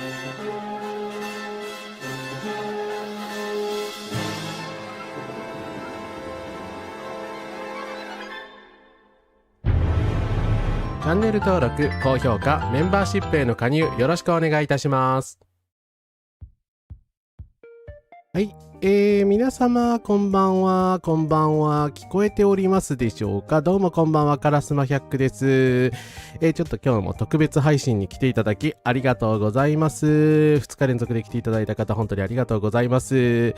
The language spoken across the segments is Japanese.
チャンネル登録、高評価、メンバーシップへの加入よろしくお願いいたします。はい、皆様こんばんは、聞こえておりますでしょうか。どうもこんばんは、カラスマ100です。ちょっと今日も特別配信に来ていただきありがとうございます。2日連続で来ていただいた方本当にありがとうございます。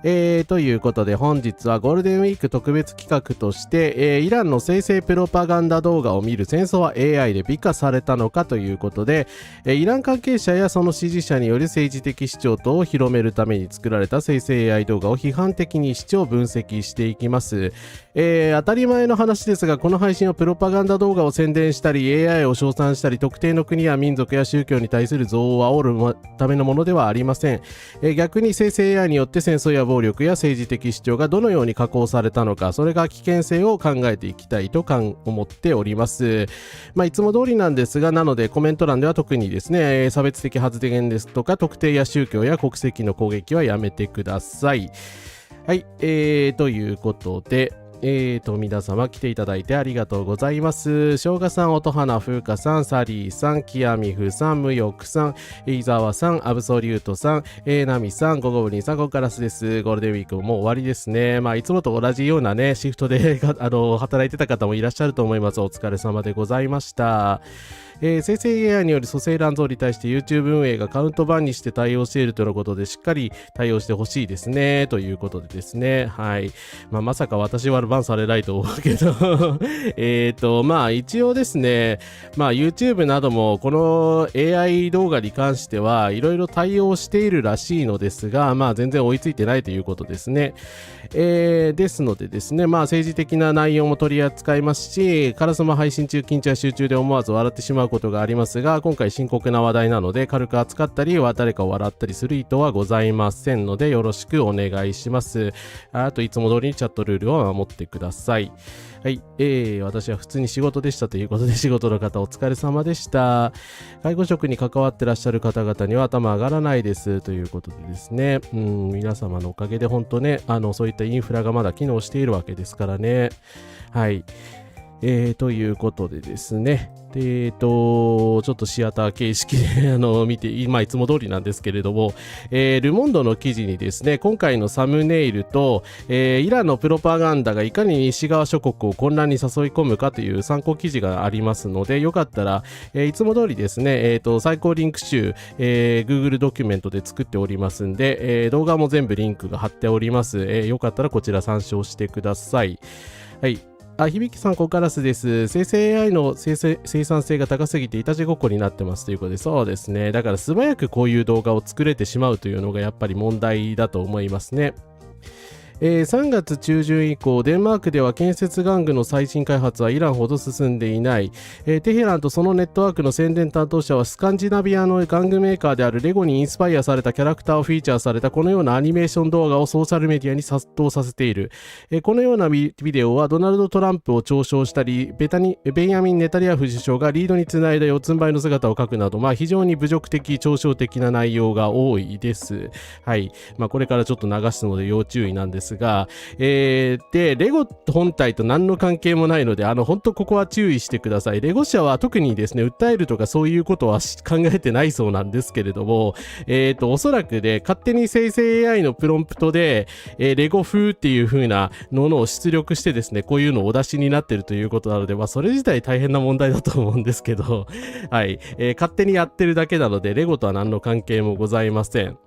ということで本日はゴールデンウィーク特別企画として、イランの生成プロパガンダ動画を見る戦争は AI で美化されたのかということで、イラン関係者やその支持者による政治的主張等を広めるために作られた生成 AI 動画を批判的に視聴分析していきます。当たり前の話ですが、この配信はプロパガンダ動画を宣伝したり AI を称賛したり特定の国や民族や宗教に対する憎悪を煽るためのものではありません。逆に生成 AI によって戦争や暴力や政治的主張がどのように加工されたのか、それが危険性を考えていきたいと思っております。いつも通りなんですが、なのでコメント欄では特にですね、差別的発言ですとか特定や宗教や国籍の攻撃はやめてください。はい、ということで皆様来ていただいてありがとうございます。しょうがさん、音花風花さん、サリーさん、きやみふさん、むよくさん、伊沢さん、アブソリュートさん、なみさん、ゴゴブリンさん、ゴーカラスです。ゴールデンウィークもう終わりですね。いつもと同じようなね、シフトで働いてた方もいらっしゃると思います。お疲れ様でございました。生成 AI による蘇生乱造に対して YouTube 運営がカウントバンにして対応しているとのことで、しっかり対応してほしいですねということでですね。はい。まさか私はバンされないと思うけど一応ですね、YouTube などもこの AI 動画に関してはいろいろ対応しているらしいのですが、全然追いついてないということですね。ですのでですね、政治的な内容も取り扱いますし、カラスマ配信中、緊張や集中で思わず笑ってしまうことがありますが、今回深刻な話題なので軽く扱ったり誰かを笑ったりする意図はございませんのでよろしくお願いします。あといつも通りにチャットルールを守ってください。はい、私は普通に仕事でしたということで、仕事の方お疲れ様でした。介護職に関わってらっしゃる方々には頭上がらないですということでですね、皆様のおかげで本当ね、そういったインフラがまだ機能しているわけですからね。はい。ということでですね、ちょっとシアター形式で見て、いつも通りなんですけれども、ルモンドの記事にですね、今回のサムネイルと、イランのプロパガンダがいかに西側諸国を混乱に誘い込むかという参考記事がありますので、よかったら、いつも通りですね、最高リンク集、Google ドキュメントで作っておりますんで、動画も全部リンクが貼っております。よかったらこちら参照してください。はい。響さん、コカラスです。生成 AI の生産性が高すぎていたちごっこになってますということで、そうですね。だから素早くこういう動画を作れてしまうというのがやっぱり問題だと思いますね。3月中旬以降、デンマークでは建設玩具の最新開発はイランほど進んでいない。テヘランとそのネットワークの宣伝担当者はスカンジナビアの玩具メーカーであるレゴにインスパイアされたキャラクターをフィーチャーされたこのようなアニメーション動画をソーシャルメディアに殺到させている。このようなビデオはドナルド・トランプを嘲笑したり、ベンヤミン・ネタリヤフ首相がリードにつないだ四つん這いの姿を描くなど、非常に侮辱的、嘲笑的な内容が多いです。はい。これからちょっと流すので要注意なんですが、でレゴ本体と何の関係もないので本当ここは注意してください。レゴ社は特にですね訴えるとかそういうことは考えてないそうなんですけれども、おそらくで勝手に生成 AI のプロンプトで、レゴ風っていう風なものを出力してですねこういうのをお出しになってるということなので、それ自体大変な問題だと思うんですけどはい、勝手にやってるだけなのでレゴとは何の関係もございません。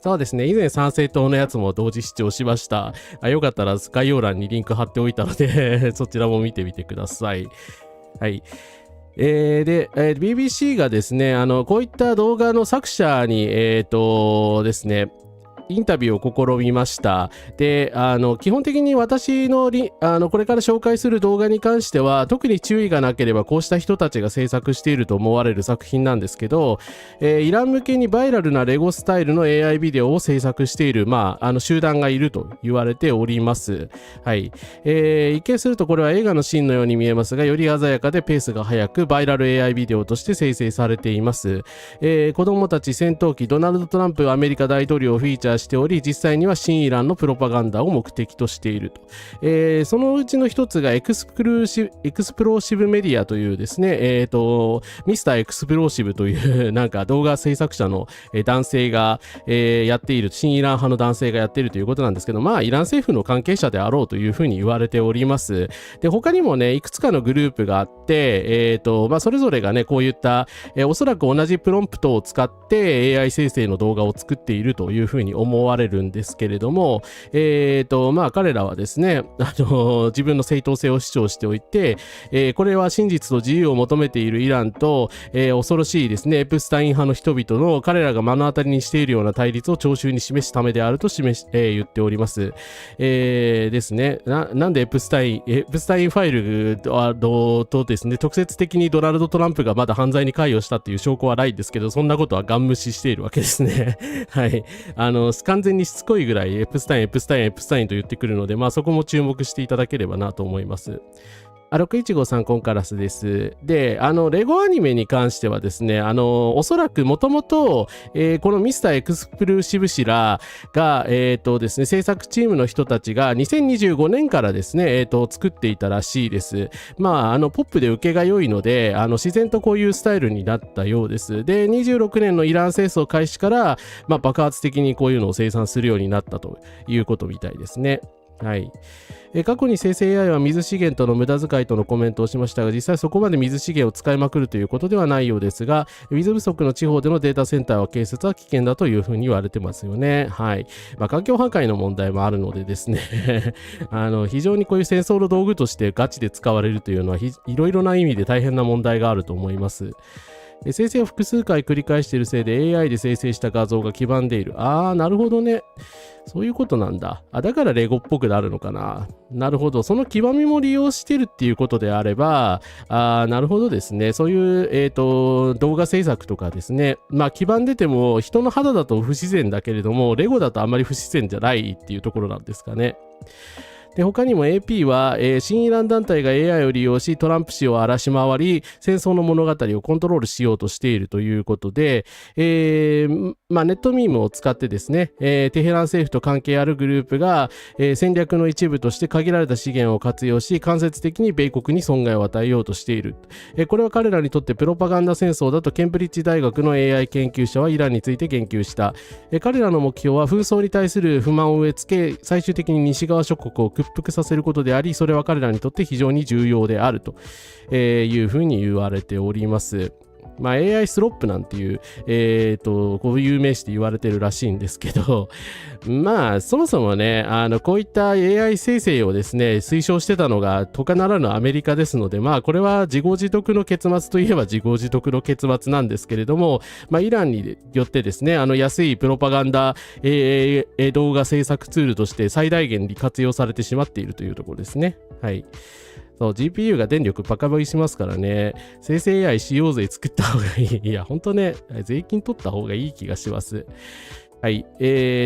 そうですね。以前参政党のやつも同時視聴しました。よかったら概要欄にリンク貼っておいたのでそちらも見てみてください。はい。BBC がですね、こういった動画の作者に、ですね、インタビューを試みました。で、基本的に私のこれから紹介する動画に関しては、特に注意がなければこうした人たちが制作していると思われる作品なんですけど、イラン向けにバイラルなレゴスタイルの AI ビデオを制作している、集団がいると言われております。はい。一見するとこれは映画のシーンのように見えますが、より鮮やかでペースが速く、バイラル AI ビデオとして生成されています。子供たち戦闘機ドナルド・トランプアメリカ大統領をフィーチャーしており、実際には新イランのプロパガンダを目的としていると。そのうちの一つがエクスプローシブメディアというですね、ミスターエクスプローシブというなんか動画制作者の男性が、やっている、新イラン派の男性がやっているということなんですけど、イラン政府の関係者であろうというふうに言われております。で、他にもね、いくつかのグループがあって、それぞれがね、こういった、おそらく同じプロンプトを使って AI 生成の動画を作っているというふうに思われるんですけれども、彼らはですね、自分の正当性を主張しておいて、これは真実と自由を求めているイランと、恐ろしいですね、エプスタイン派の人々の彼らが目の当たりにしているような対立を聴衆に示すためであると言っております。ですね。なんでエプスタインファイルとですね、直接的にドナルド・トランプがまだ犯罪に関与したっていう証拠はないんですけど、そんなことはガン無視しているわけですね。はい。完全にしつこいぐらいエプスタインと言ってくるので、そこも注目していただければなと思います。6153コンカラスです。で、レゴアニメに関してはですね、おそらくもともと、このミスターエクスプルーシブ氏らが、ですね、制作チームの人たちが2025年からですね、作っていたらしいです。ポップで受けが良いので、自然とこういうスタイルになったようです。で、26年のイラン戦争開始から、爆発的にこういうのを生産するようになったということみたいですね。はい。過去に生成 AI は水資源との無駄遣いとのコメントをしましたが、実際そこまで水資源を使いまくるということではないようですが、水不足の地方でのデータセンターは建設は危険だというふうに言われてますよね。はい。環境破壊の問題もあるのでですね非常にこういう戦争の道具としてガチで使われるというのはいろいろな意味で大変な問題があると思います。生成を複数回繰り返しているせいで AI で生成した画像が黄ばんでいる。なるほどね。そういうことなんだ。だからレゴっぽくなるのかな。なるほど。その黄ばみも利用してるっていうことであれば、なるほどですね。そういう、動画制作とかですね。黄ばんでても人の肌だと不自然だけれども、レゴだとあんまり不自然じゃないっていうところなんですかね。で、他にも AP は、新イラン団体が AI を利用しトランプ氏を荒らし回り戦争の物語をコントロールしようとしているということで、ネットミームを使ってですね、テヘラン政府と関係あるグループが、戦略の一部として限られた資源を活用し間接的に米国に損害を与えようとしている。これは彼らにとってプロパガンダ戦争だとケンブリッジ大学の AI 研究者はイランについて言及した。彼らの目標は紛争に対する不満を植え付け最終的に西側諸国を屈服させることであり、それは彼らにとって非常に重要であるというふうに言われております。AI スロップなんていう、こういう名詞で言われてるらしいんですけど、そもそもね、こういった AI 生成をですね、推奨してたのが他ならぬアメリカですので、これは自業自得の結末といえば自業自得の結末なんですけれども、イランによってですね、安いプロパガンダ、動画制作ツールとして最大限に活用されてしまっているというところですね。はい。GPU が電力バカ売りしますからね、生成 AI 使用税作った方がいい。いや、ほんとね、税金取った方がいい気がします。はい。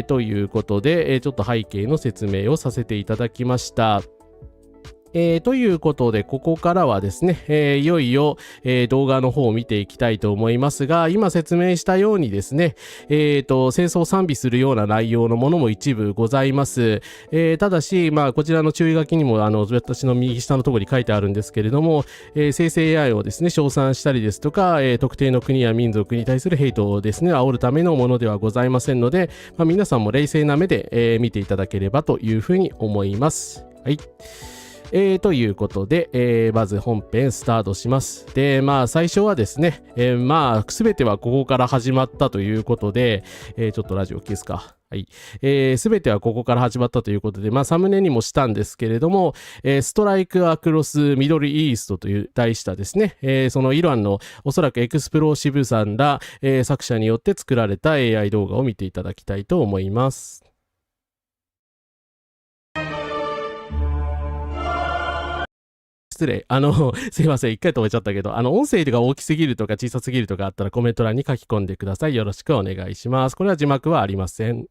ということで、ちょっと背景の説明をさせていただきました。ということで、ここからはですね、いよいよ、動画の方を見ていきたいと思いますが、今説明したようにですね、戦争を賛美するような内容のものも一部ございます。ただし、こちらの注意書きにも、私の右下のところに書いてあるんですけれども、生成 AI をですね、称賛したりですとか、特定の国や民族に対するヘイトをですね、煽るためのものではございませんので、皆さんも冷静な目で、見ていただければというふうに思います。はい。ということで、まず本編スタートします。で、最初はですね、すべてはここから始まったということで、ちょっとラジオ消すか。はい。すべてはここから始まったということで、まあ、サムネにもしたんですけれども、ストライクアクロスミドルイーストという題したですね、そのイランのおそらくエクスプローシブさんら、作者によって作られた AI 動画を見ていただきたいと思います。失礼。すいません。一回止めちゃったけど、音声が大きすぎるとか小さすぎるとかあったらコメント欄に書き込んでください。よろしくお願いします。これは字幕はありません。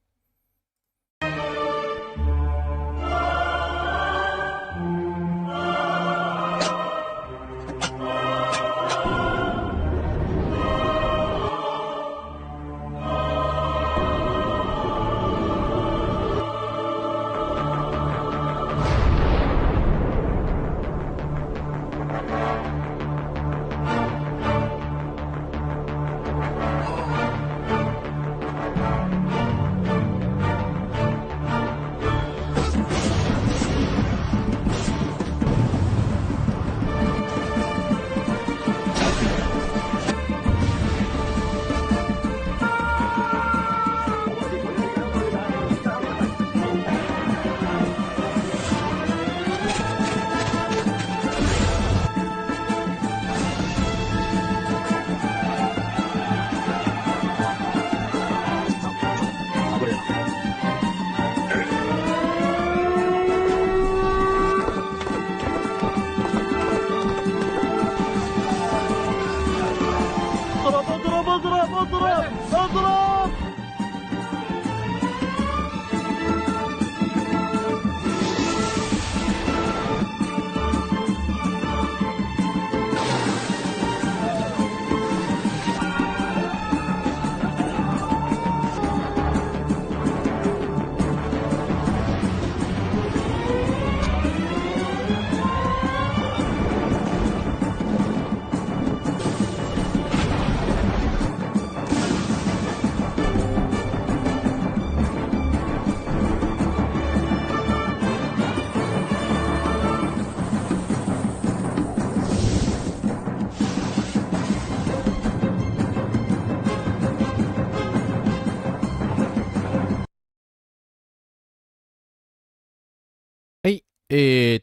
はい。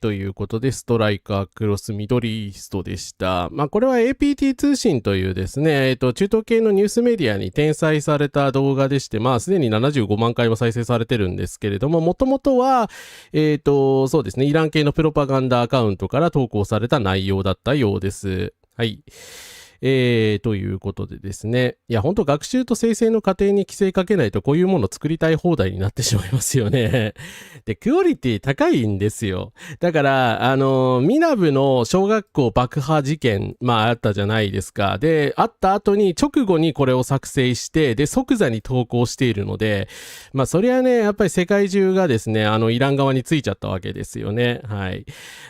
ということで、ストライカークロスミドルイーストでした。まあ、これは APT 通信というですね、中東系のニュースメディアに転載された動画でして、まあ、すでに75万回も再生されてるんですけれども、もともとは、そうですね、イラン系のプロパガンダアカウントから投稿された内容だったようです。はい。ということでですね。いや、本当学習と生成の過程に規制かけないとこういうもの作りたい放題になってしまいますよね。で、クオリティ高いんですよ。だから、ミナブの小学校爆破事件、まああったじゃないですか。で、あった後に直後にこれを作成して、で、即座に投稿しているので、まあそれはね、やっぱり世界中がですね、イラン側についちゃったわけですよね。はい。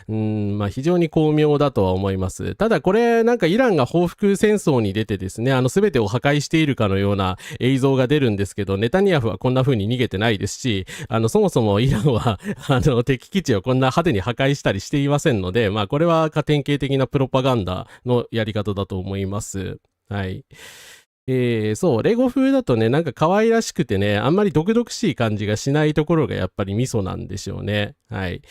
まあ非常に巧妙だとは思います。ただこれ、なんかイランが報復戦争に出てですね、全てを破壊しているかのような映像が出るんですけど、ネタニヤフはこんな風に逃げてないですし、そもそもイランは、敵基地をこんな派手に破壊したりしていませんので、まあ、これは典型的なプロパガンダのやり方だと思います。はい。そう、レゴ風だとね、なんか可愛らしくてね、あんまり毒々しい感じがしないところがやっぱりミソなんでしょうね。はい。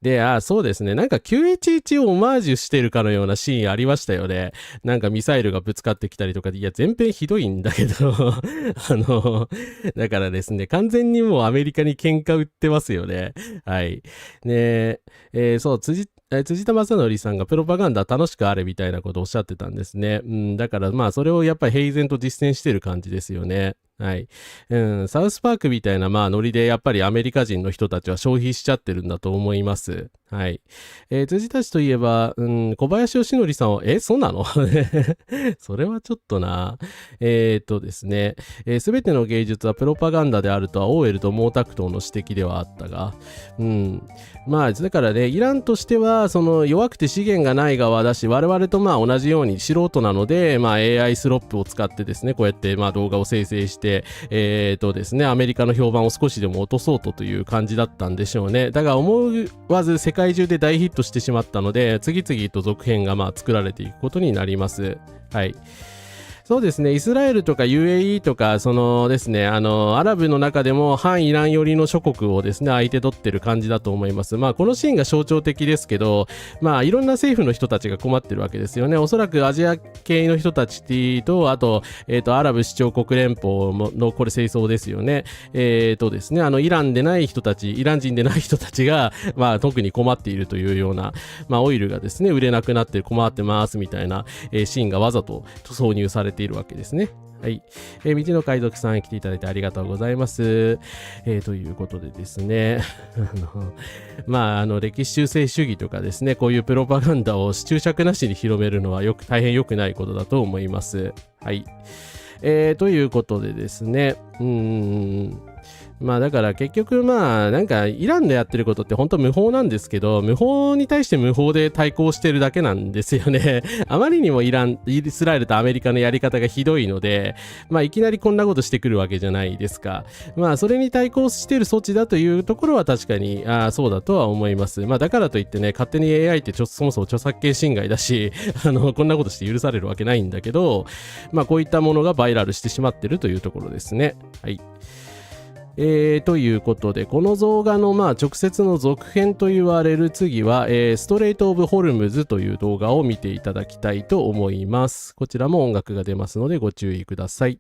で、そうですね。なんか911をオマージュしてるかのようなシーンありましたよね。なんかミサイルがぶつかってきたりとかで、いや、全編ひどいんだけど、だからですね、完全にもうアメリカに喧嘩売ってますよね。はい。ねそう、辻田正則さんがプロパガンダ楽しくあれみたいなことをおっしゃってたんですね。だからまあそれをやっぱり平然と実践してる感じですよね。はい。サウスパークみたいなまあノリでやっぱりアメリカ人の人たちは消費しちゃってるんだと思います。はい。辻たちといえば、小林義則さんは、そうなのそれはちょっとな。ですね、すべての芸術はプロパガンダであるとはオーエルと毛沢東の指摘ではあったが、まあ、だからね、イランとしては、その弱くて資源がない側だし、我々とまあ同じように素人なので、まあ AI スロップを使ってですね、こうやってまあ動画を生成して、ですね、アメリカの評判を少しでも落とそうという感じだったんでしょうね。だが思わず世界中で大ヒットしてしまったので、次々と続編がまあ作られていくことになります。はい。そうですね、イスラエルとか UAE とか、そのですね、アラブの中でも反イラン寄りの諸国をですね、相手取ってる感じだと思います。まあ、このシーンが象徴的ですけど、まあ、いろんな政府の人たちが困ってるわけですよね。おそらくアジア系の人たちと、あと、アラブ首長国連邦の、これ政争ですよね。ですね、イランでない人たち、イラン人でない人たちが、まあ、特に困っているというような、まあ、オイルがですね、売れなくなって困ってますみたいな、シーンがわざと挿入されているわけですね。はい。道の海賊さん来ていただいてありがとうございます。ということでですね、まあ、歴史修正主義とかですね、こういうプロパガンダを注釈なしに広めるのは大変良くないことだと思います。はい。ということでですね、まあだから結局まあなんかイランでやってることって本当無法なんですけど、無法に対して無法で対抗してるだけなんですよね。あまりにもイスラエルとアメリカのやり方がひどいので、まあいきなりこんなことしてくるわけじゃないですか。まあそれに対抗してる措置だというところは確かにそうだとは思います。まあだからといってね、勝手に AI ってそもそも著作権侵害だし、こんなことして許されるわけないんだけど、まあこういったものがバイラルしてしまってるというところですね。はい。ということで、この動画のまあ直接の続編と言われる次は、ストレート・オブ・ホルムズという動画を見ていただきたいと思います。こちらも音楽が出ますのでご注意ください。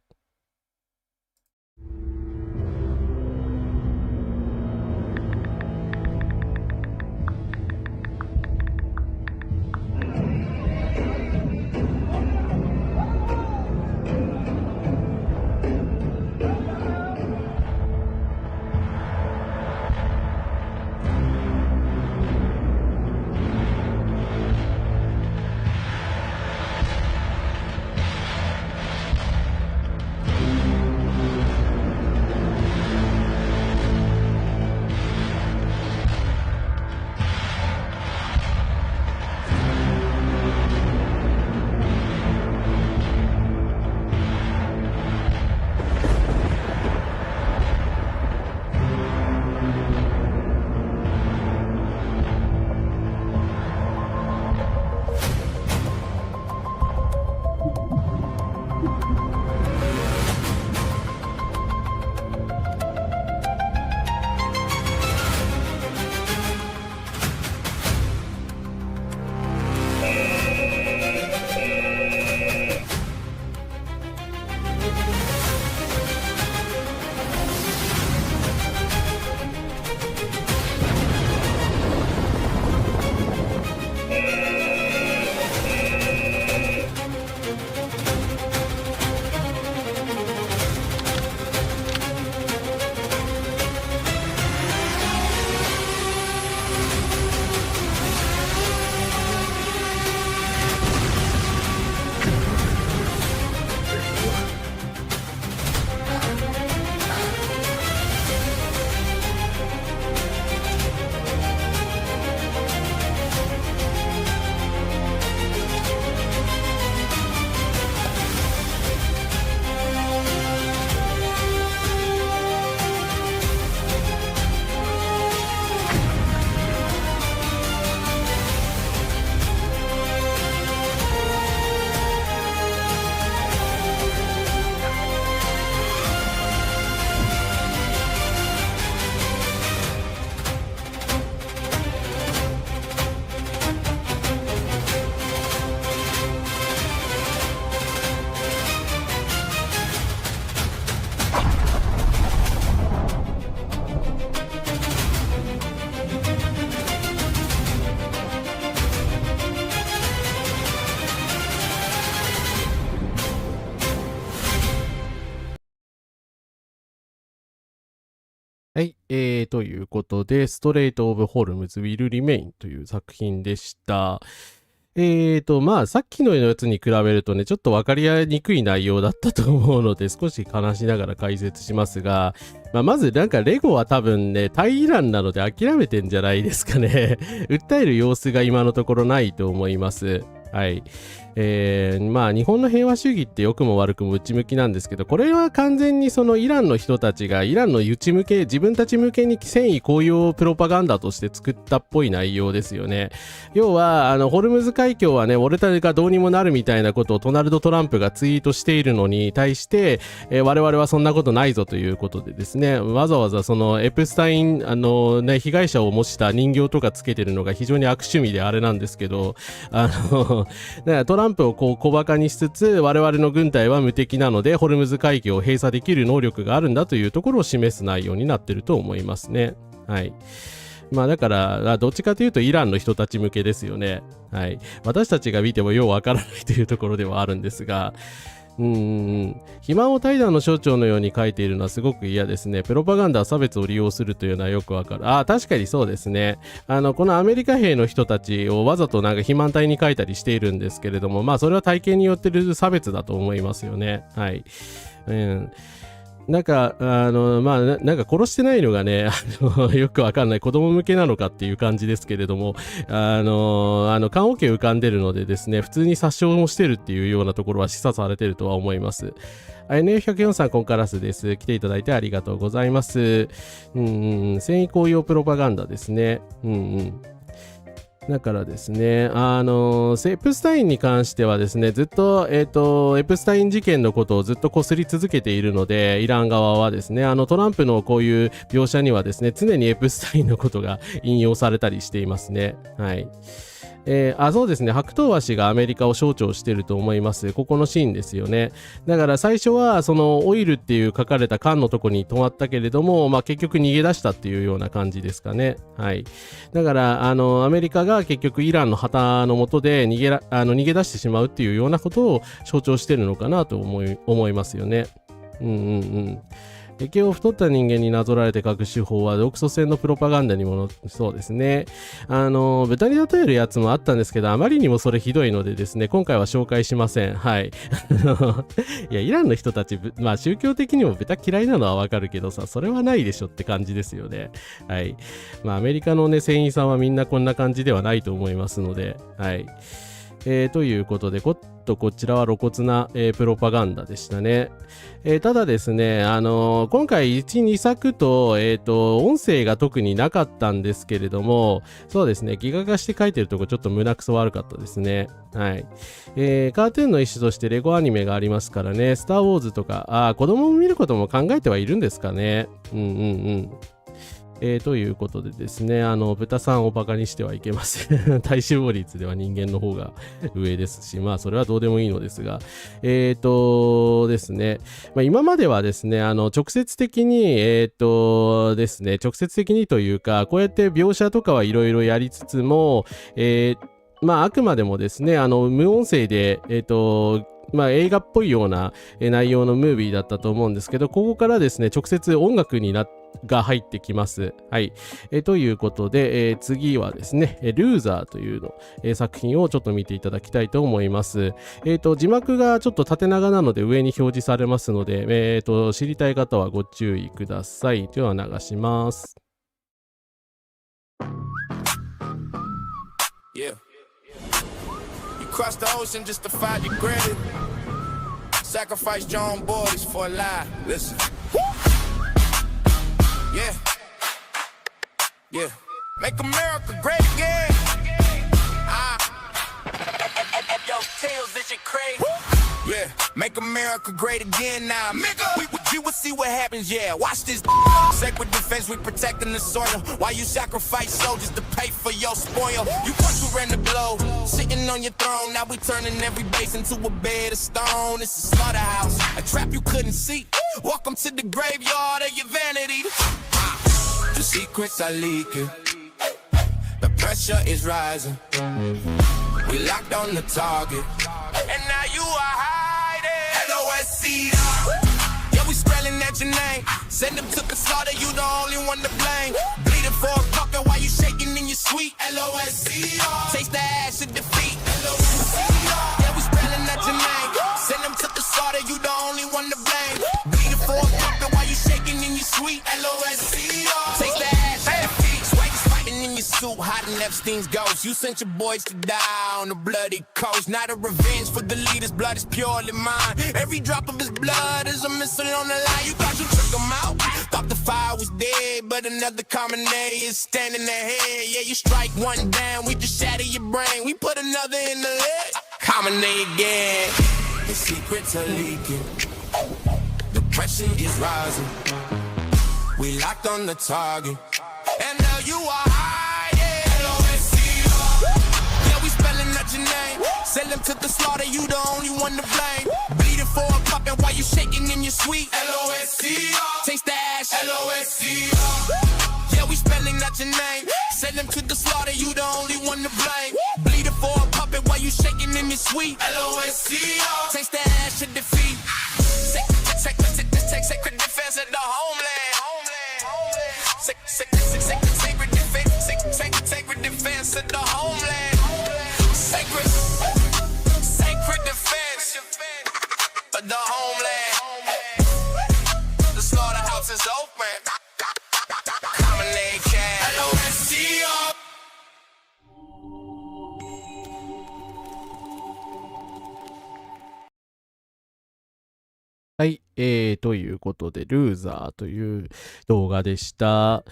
はい、ということで、ストレート・オブ・ホルムズ・ウィル・リメインという作品でした。まあ、さっきのやつに比べるとね、ちょっと分かりにくい内容だったと思うので、少し話しながら解説しますが、まずなんかレゴは多分ね、対イランなので諦めてんじゃないですかね。訴える様子が今のところないと思います。はい。まあ日本の平和主義って良くも悪くも内向きなんですけど、これは完全にそのイランの人たちがイランの内向け、自分たち向けに戦意高揚プロパガンダとして作ったっぽい内容ですよね。要はホルムズ海峡はね、俺たちがどうにもなるみたいなことをドナルド・トランプがツイートしているのに対して、我々はそんなことないぞということでですね、わざわざそのエプスタイン被害者を模した人形とかつけてるのが非常に悪趣味であれなんですけど、だからトランプをこう小馬鹿にしつつ、我々の軍隊は無敵なのでホルムズ海峡を閉鎖できる能力があるんだというところを示す内容になってると思いますね。はい。まあだからどっちかというとイランの人たち向けですよね。はい。私たちが見てもようわからないというところではあるんですが、肥満を怠惰の象徴のように書いているのはすごく嫌ですね。プロパガンダは差別を利用するというのはよくわかる。確かにそうですね。このアメリカ兵の人たちをわざとなんか肥満体に書いたりしているんですけれども、まあそれは体型によってる差別だと思いますよね。はい。なんか、まあ、なんか殺してないのがね、よくわかんない子供向けなのかっていう感じですけれども、棺桶浮かんでるのでですね、普通に殺傷もしてるっていうようなところは示唆されてるとは思います。NF104 さんコンカラスです。来ていただいてありがとうございます。戦意高揚プロパガンダですね。だからですね、エプスタインに関してはですね、ずっと、エプスタイン事件のことをずっと擦り続けているので、イラン側はですね、トランプのこういう描写にはですね、常にエプスタインのことが引用されたりしていますね。はい。そうですね。白頭鷲がアメリカを象徴していると思います。ここのシーンですよね。だから最初はそのオイルっていう書かれた缶のとこに止まったけれども、まあ結局逃げ出したっていうような感じですかね。はい。だからアメリカが結局イランの旗の下で逃げ出してしまうっていうようなことを象徴しているのかなと思いますよね。毛を太った人間になぞられて書く手法は独ソ戦のプロパガンダにもそうですね。豚に例えるやつもあったんですけど、あまりにもそれひどいのでですね、今回は紹介しません。はい。いや、イランの人たち、まあ宗教的にも豚嫌いなのはわかるけどさ、それはないでしょって感じですよね。はい。まあアメリカのね、船員さんはみんなこんな感じではないと思いますので、はい。ということで、こちらは露骨な、プロパガンダでしたね。ただですね、今回1、2作と、音声が特になかったんですけれども、そうですね、ギガ化して書いてるとこちょっと胸くそ悪かったですね。はい。カートゥーンの一種としてレゴアニメがありますからね、スターウォーズとか、子供も見ることも考えてはいるんですかね。ということでですね、豚さんをバカにしてはいけません。体脂肪率では人間の方が上ですし、まあそれはどうでもいいのですが、ですね、まあ、今まではですね、直接的に、ですね、直接的にというか、こうやって描写とかはいろいろやりつつも、まああくまでもですね、無音声で、まあ映画っぽいような内容のムービーだったと思うんですけど、ここからですね、直接音楽が入ってきます。はい。ということで、次はですね、ルーザーというの、作品をちょっと見ていただきたいと思います。字幕がちょっと縦長なので上に表示されますので、知りたい方はご注意ください。では流します。Yeah. You crossed the ocean just to find your granted. Sacrificed your own boys for a lie. Listen. Yeah. Yeah. Make America great again. Yo, Tails, this shit crazy. Yeah. Make America great again now. You will see what happens, yeah. Watch this. Sacred defense, we protecting the soil. While you sacrifice soldiers to pay for your spoil. You once who ran the globe, sitting on your throne. Now we turning every base into a bed of stone. It's a slaughterhouse, a trap you couldn't see. Welcome to the graveyard of your vanity. The secrets are leaking. The pressure is rising. We locked on the target. And now you are hiding. LOSCR. Yeah, we spelling at your name. Send them to the slaughter, you the only one to blame. Bleeding for a pucker while you shaking in your sweet. LOSCR. Taste the ash of defeat. LOSCR. Yeah, we spelling at your name. Send them to the slaughter, you the only one to blame. Bleeding for a pucker while you shaking in your sweet. LOSCR. Taste the ash of defeat. Swag's fighting in your suit, hiding Epstein's ghost. You sent your boys to die on the bloody coast. Not a revenge for the leader's blood is purely mine. Every drop of his blood is a missile on the line. You thought you took him out, thought the fire was dead, but another common day is standing ahead. Yeah, you strike one down, we just shatter your brain. We put another in the leg, common day again. The secrets are leaking, the pressure is rising. We locked on the target, and now you are high, yeah. LOSCR. Yeah, we spelling out your name. Sell them to the slaughter, you the only one to blame. Bleeding for a puppet while you shaking in your sweet. LOSCR. Taste the ash. LOSCR. Yeah, we spelling out your name. Sell them to the slaughter, you the only one to blame. Bleeding for a puppet while you shaking in your sweet. LOSCR. Taste the ash of defeat. Sacred defense of the homeland. Sacred defense of the homeland. Sacred defense of the homeland. The slaughterhouse is open. Common name cat. LOSCR. はい、ということで、ルーザーという動画でした。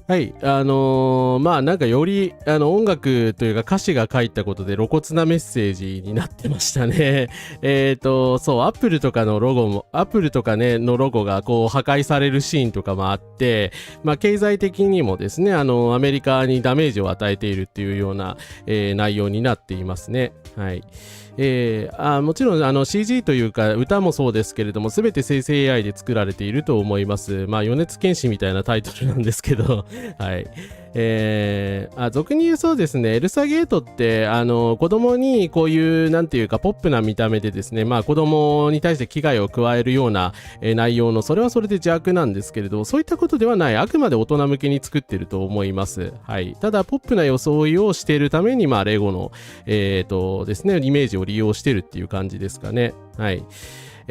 はい、まあなんかより音楽というか歌詞が書いたことで露骨なメッセージになってましたね。そう、アップルとかのロゴも、アップルとかね、のロゴがこう破壊されるシーンとかもあって、まあ経済的にもですね、アメリカにダメージを与えているっていうような、内容になっていますね。はい。もちろんCG というか歌もそうですけれども全て生成 AI で作られていると思います。まあ米津玄師みたいなタイトルなんですけどはい。俗に言うそうですね、エルサゲートって子供にこういうなんていうかポップな見た目でですね、まあ子供に対して危害を加えるような、内容のそれはそれで邪悪なんですけれど、そういったことではない、あくまで大人向けに作ってると思います。はい。ただポップな装いをしているためにまあレゴのですねイメージを利用してるっていう感じですかね。はい。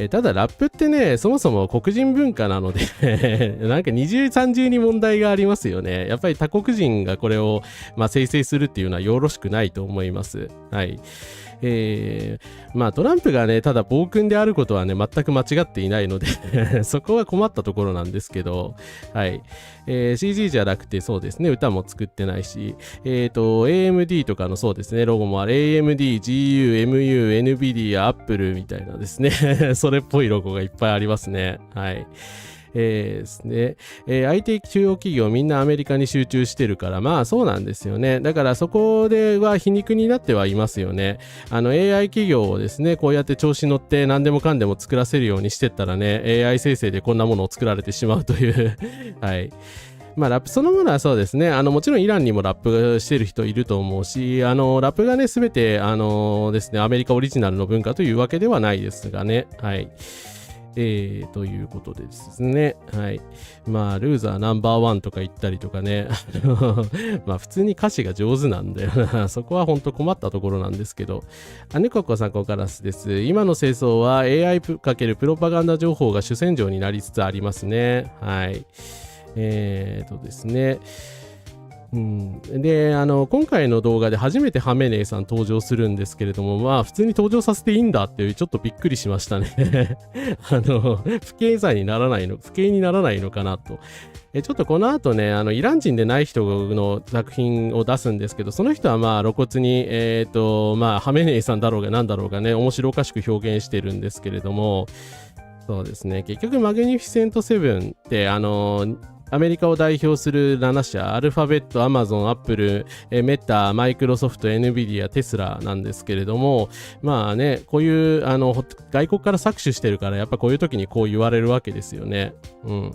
ただラップってね、そもそも黒人文化なのでなんか二重三重に問題がありますよね。やっぱり他国人がこれを、まあ、生成するっていうのはよろしくないと思います。はい。まあトランプがね、ただ暴君であることはね、全く間違っていないのでそこは困ったところなんですけど、はい。CG じゃなくてそうですね、歌も作ってないし、AMD とかのそうですね、ロゴもある AMD、GU、MU、NVIDIA、Apple みたいなですねそれっぽいロゴがいっぱいありますね。はい。ですね。IT 中央企業みんなアメリカに集中してるから、まあそうなんですよね。だからそこでは皮肉になってはいますよね。AI 企業をですね、こうやって調子乗って何でもかんでも作らせるようにしてったらね、AI 生成でこんなものを作られてしまうというはい。まあラップそのものはそうですね。もちろんイランにもラップしてる人いると思うし、ラップがね、すべて、ですね、アメリカオリジナルの文化というわけではないですがね。はい。ということでですね。はい。まあ、ルーザーナンバーワンとか言ったりとかね。まあ、普通に歌詞が上手なんだよな。そこは本当困ったところなんですけど。ねここさんこからです。今の戦争は AI× プロパガンダ情報が主戦場になりつつありますね。はい。ですね。うん、で今回の動画で初めてハメネイさん登場するんですけれども、まあ普通に登場させていいんだっていうちょっとびっくりしましたね不敬罪にならないの、不敬にならないのかなと。ちょっとこの後ね、イラン人でない人の作品を出すんですけど、その人はまあ露骨にまあハメネイさんだろうがなんだろうがね、面白おかしく表現してるんですけれども、そうですね、結局マグニフィセント7ってアメリカを代表する7社、アルファベット、アマゾン、アップル、メタ、マイクロソフト、NVIDIA、テスラなんですけれども、まあね、こういう外国から搾取してるから、やっぱこういう時にこう言われるわけですよね。うん。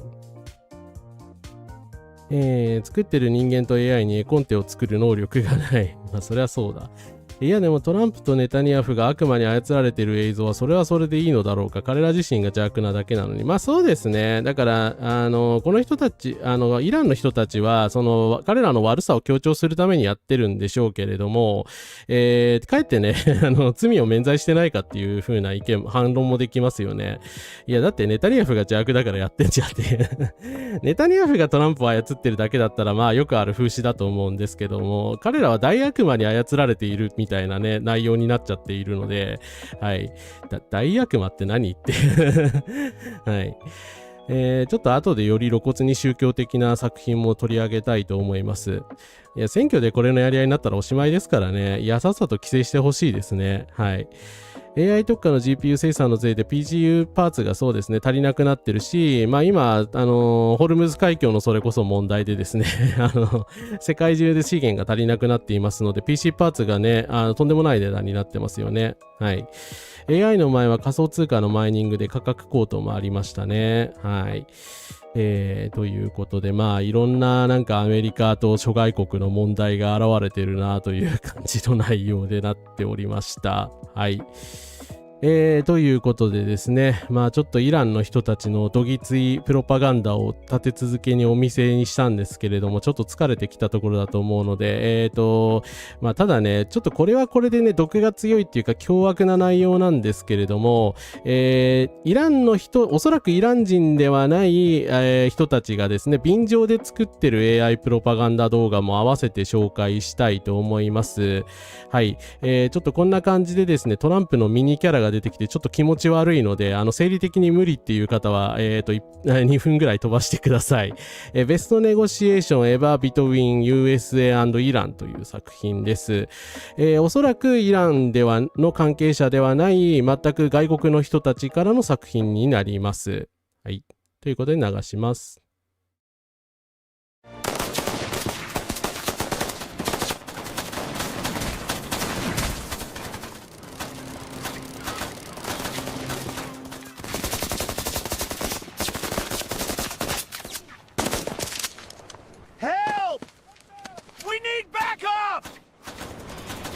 作ってる人間と AI に絵コンテを作る能力がない。まあそりゃそうだ。いやでもトランプとネタニヤフが悪魔に操られている映像はそれはそれでいいのだろうか。彼ら自身が邪悪なだけなのに。まあそうですね。だからこの人たちイランの人たちはその彼らの悪さを強調するためにやってるんでしょうけれども、かえってね罪を免罪してないかっていう風な反論もできますよね。いやだってネタニヤフが邪悪だからやってんじゃんってネタニヤフがトランプを操ってるだけだったらまあよくある風刺だと思うんですけども、彼らは大悪魔に操られているみたいなね内容になっちゃっているので、はい大悪魔って何ってはいちょっと後でより露骨に宗教的な作品も取り上げたいと思います。いや選挙でこれのやり合いになったらおしまいですからね。いやさっさと規制してほしいですね。はい。AI 特化の GPU 生産のせいで PGU パーツがそうですね足りなくなってるし、まあ今ホルムズ海峡のそれこそ問題でですね世界中で資源が足りなくなっていますので PC パーツがねとんでもない値段になってますよね。はい。AI の前は仮想通貨のマイニングで価格高騰もありましたね。はい。ということで、まあ、いろんななんかアメリカと諸外国の問題が現れてるなという感じの内容でなっておりました。はい。ということでですね、まあちょっとイランの人たちのどぎついプロパガンダを立て続けにお見せにしたんですけれども、ちょっと疲れてきたところだと思うので、まあただね、ちょっとこれはこれでね、毒が強いっていうか凶悪な内容なんですけれども、イランの人、おそらくイラン人ではない、人たちがですね、便乗で作ってる AI プロパガンダ動画も合わせて紹介したいと思います。はい。ちょっとこんな感じでですね、トランプのミニキャラが出てきてちょっと気持ち悪いので、生理的に無理っていう方は、2分ぐらい飛ばしてください。ベストネゴシエーションエバービトウィン USA& イランという作品です。おそらくイランの関係者ではない全く外国の人たちからの作品になります。はい。ということで流します。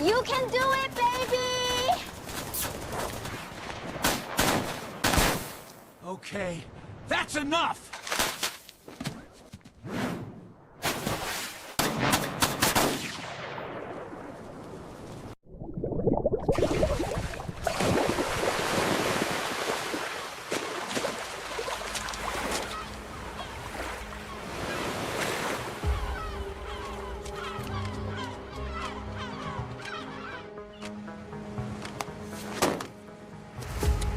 You can do it, baby! Okay, that's enough!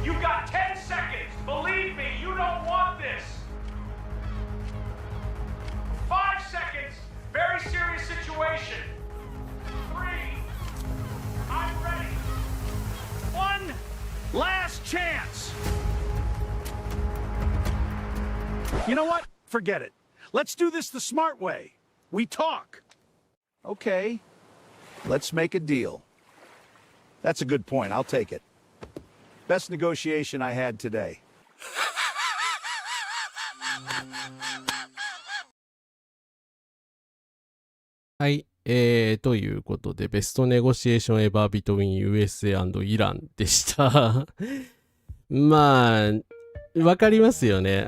You got 10 seconds. Believe me, you don't want this. 5 seconds. Very serious situation. 3. I'm ready. One last chance! You know what? Forget it. Let's do this the smart way. We talk. Okay. Let's make a deal. That's a good point. I'll take it. Best negotiation I had today. はい。ということで、ベストネゴシエーションエバービトウィン USA& イランでした。まあ、わかりますよね。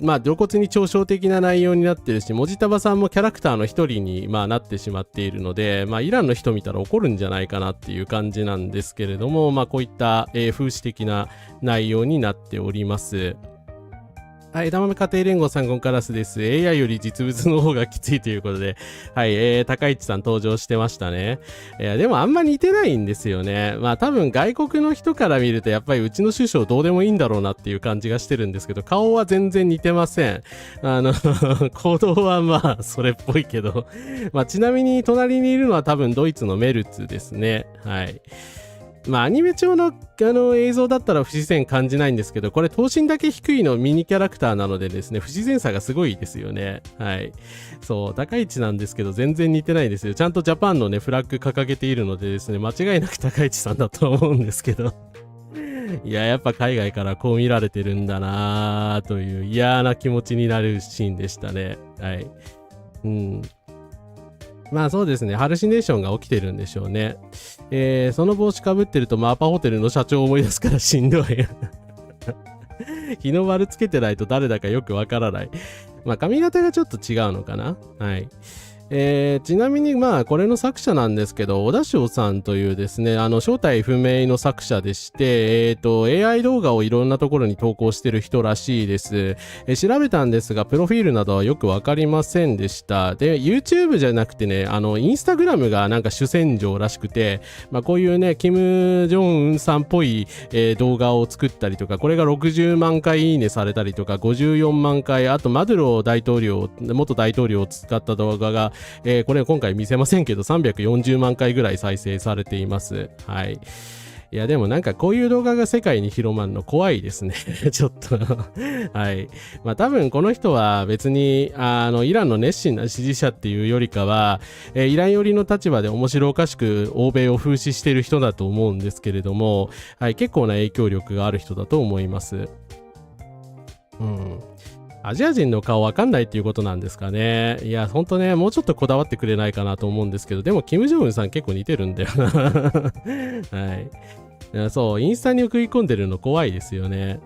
まあ、露骨に嘲笑的な内容になってるし、文字束さんもキャラクターの一人に、まあ、なってしまっているので、まあ、イランの人見たら怒るんじゃないかなっていう感じなんですけれども、まあ、こういった、風刺的な内容になっております。はい、枝豆家庭連合3号カラスです。AI より実物の方がきついということで、はい、高市さん登場してましたね。でもあんま似てないんですよね。まあ多分外国の人から見るとやっぱりうちの首相どうでもいいんだろうなっていう感じがしてるんですけど、顔は全然似てません。行動はまあそれっぽいけど、まあちなみに隣にいるのは多分ドイツのメルツですね。はい。まあアニメ調の映像だったら不自然感じないんですけど、これ頭身だけ低いのミニキャラクターなのでですね、不自然さがすごいですよね。はい。そう、高市なんですけど全然似てないですよ。ちゃんとジャパンのね、フラッグ掲げているのでですね、間違いなく高市さんだと思うんですけど。いや、やっぱ海外からこう見られてるんだなーという嫌な気持ちになるシーンでしたね。はい。うん。まあそうですね、ハルシネーションが起きてるんでしょうね。その帽子かぶってるとアパホテルの社長を思い出すからしんどい。日の丸つけてないと誰だかよくわからない。まあ髪型がちょっと違うのかな。はい。ちなみにこれの作者なんですけど、小田翔さんというですね、正体不明の作者でして、AI 動画をいろんなところに投稿してる人らしいです。調べたんですが、プロフィールなどはよくわかりませんでした。で、YouTube じゃなくてね、Instagram がなんか主戦場らしくて、こういうね、キム・ジョンウンさんっぽい、動画を作ったりとか、これが60万回いいねされたりとか、54万回、あとマドゥロ元大統領を使った動画がこれ今回見せませんけど340万回ぐらい再生されています。はい。いやでもなんかこういう動画が世界に広まるの怖いですね。ちょっとはい。多分この人は別にイランの熱心な支持者っていうよりかは、イラン寄りの立場で面白おかしく欧米を風刺している人だと思うんですけれども、はい、結構な影響力がある人だと思います。アジア人の顔わかんないっていうことなんですかね。いや、ほんとね、もうちょっとこだわってくれないかなと思うんですけど、でも、キム・ジョンウンさん結構似てるんだよな。はい。そう、インスタに食い込んでるの怖いですよね。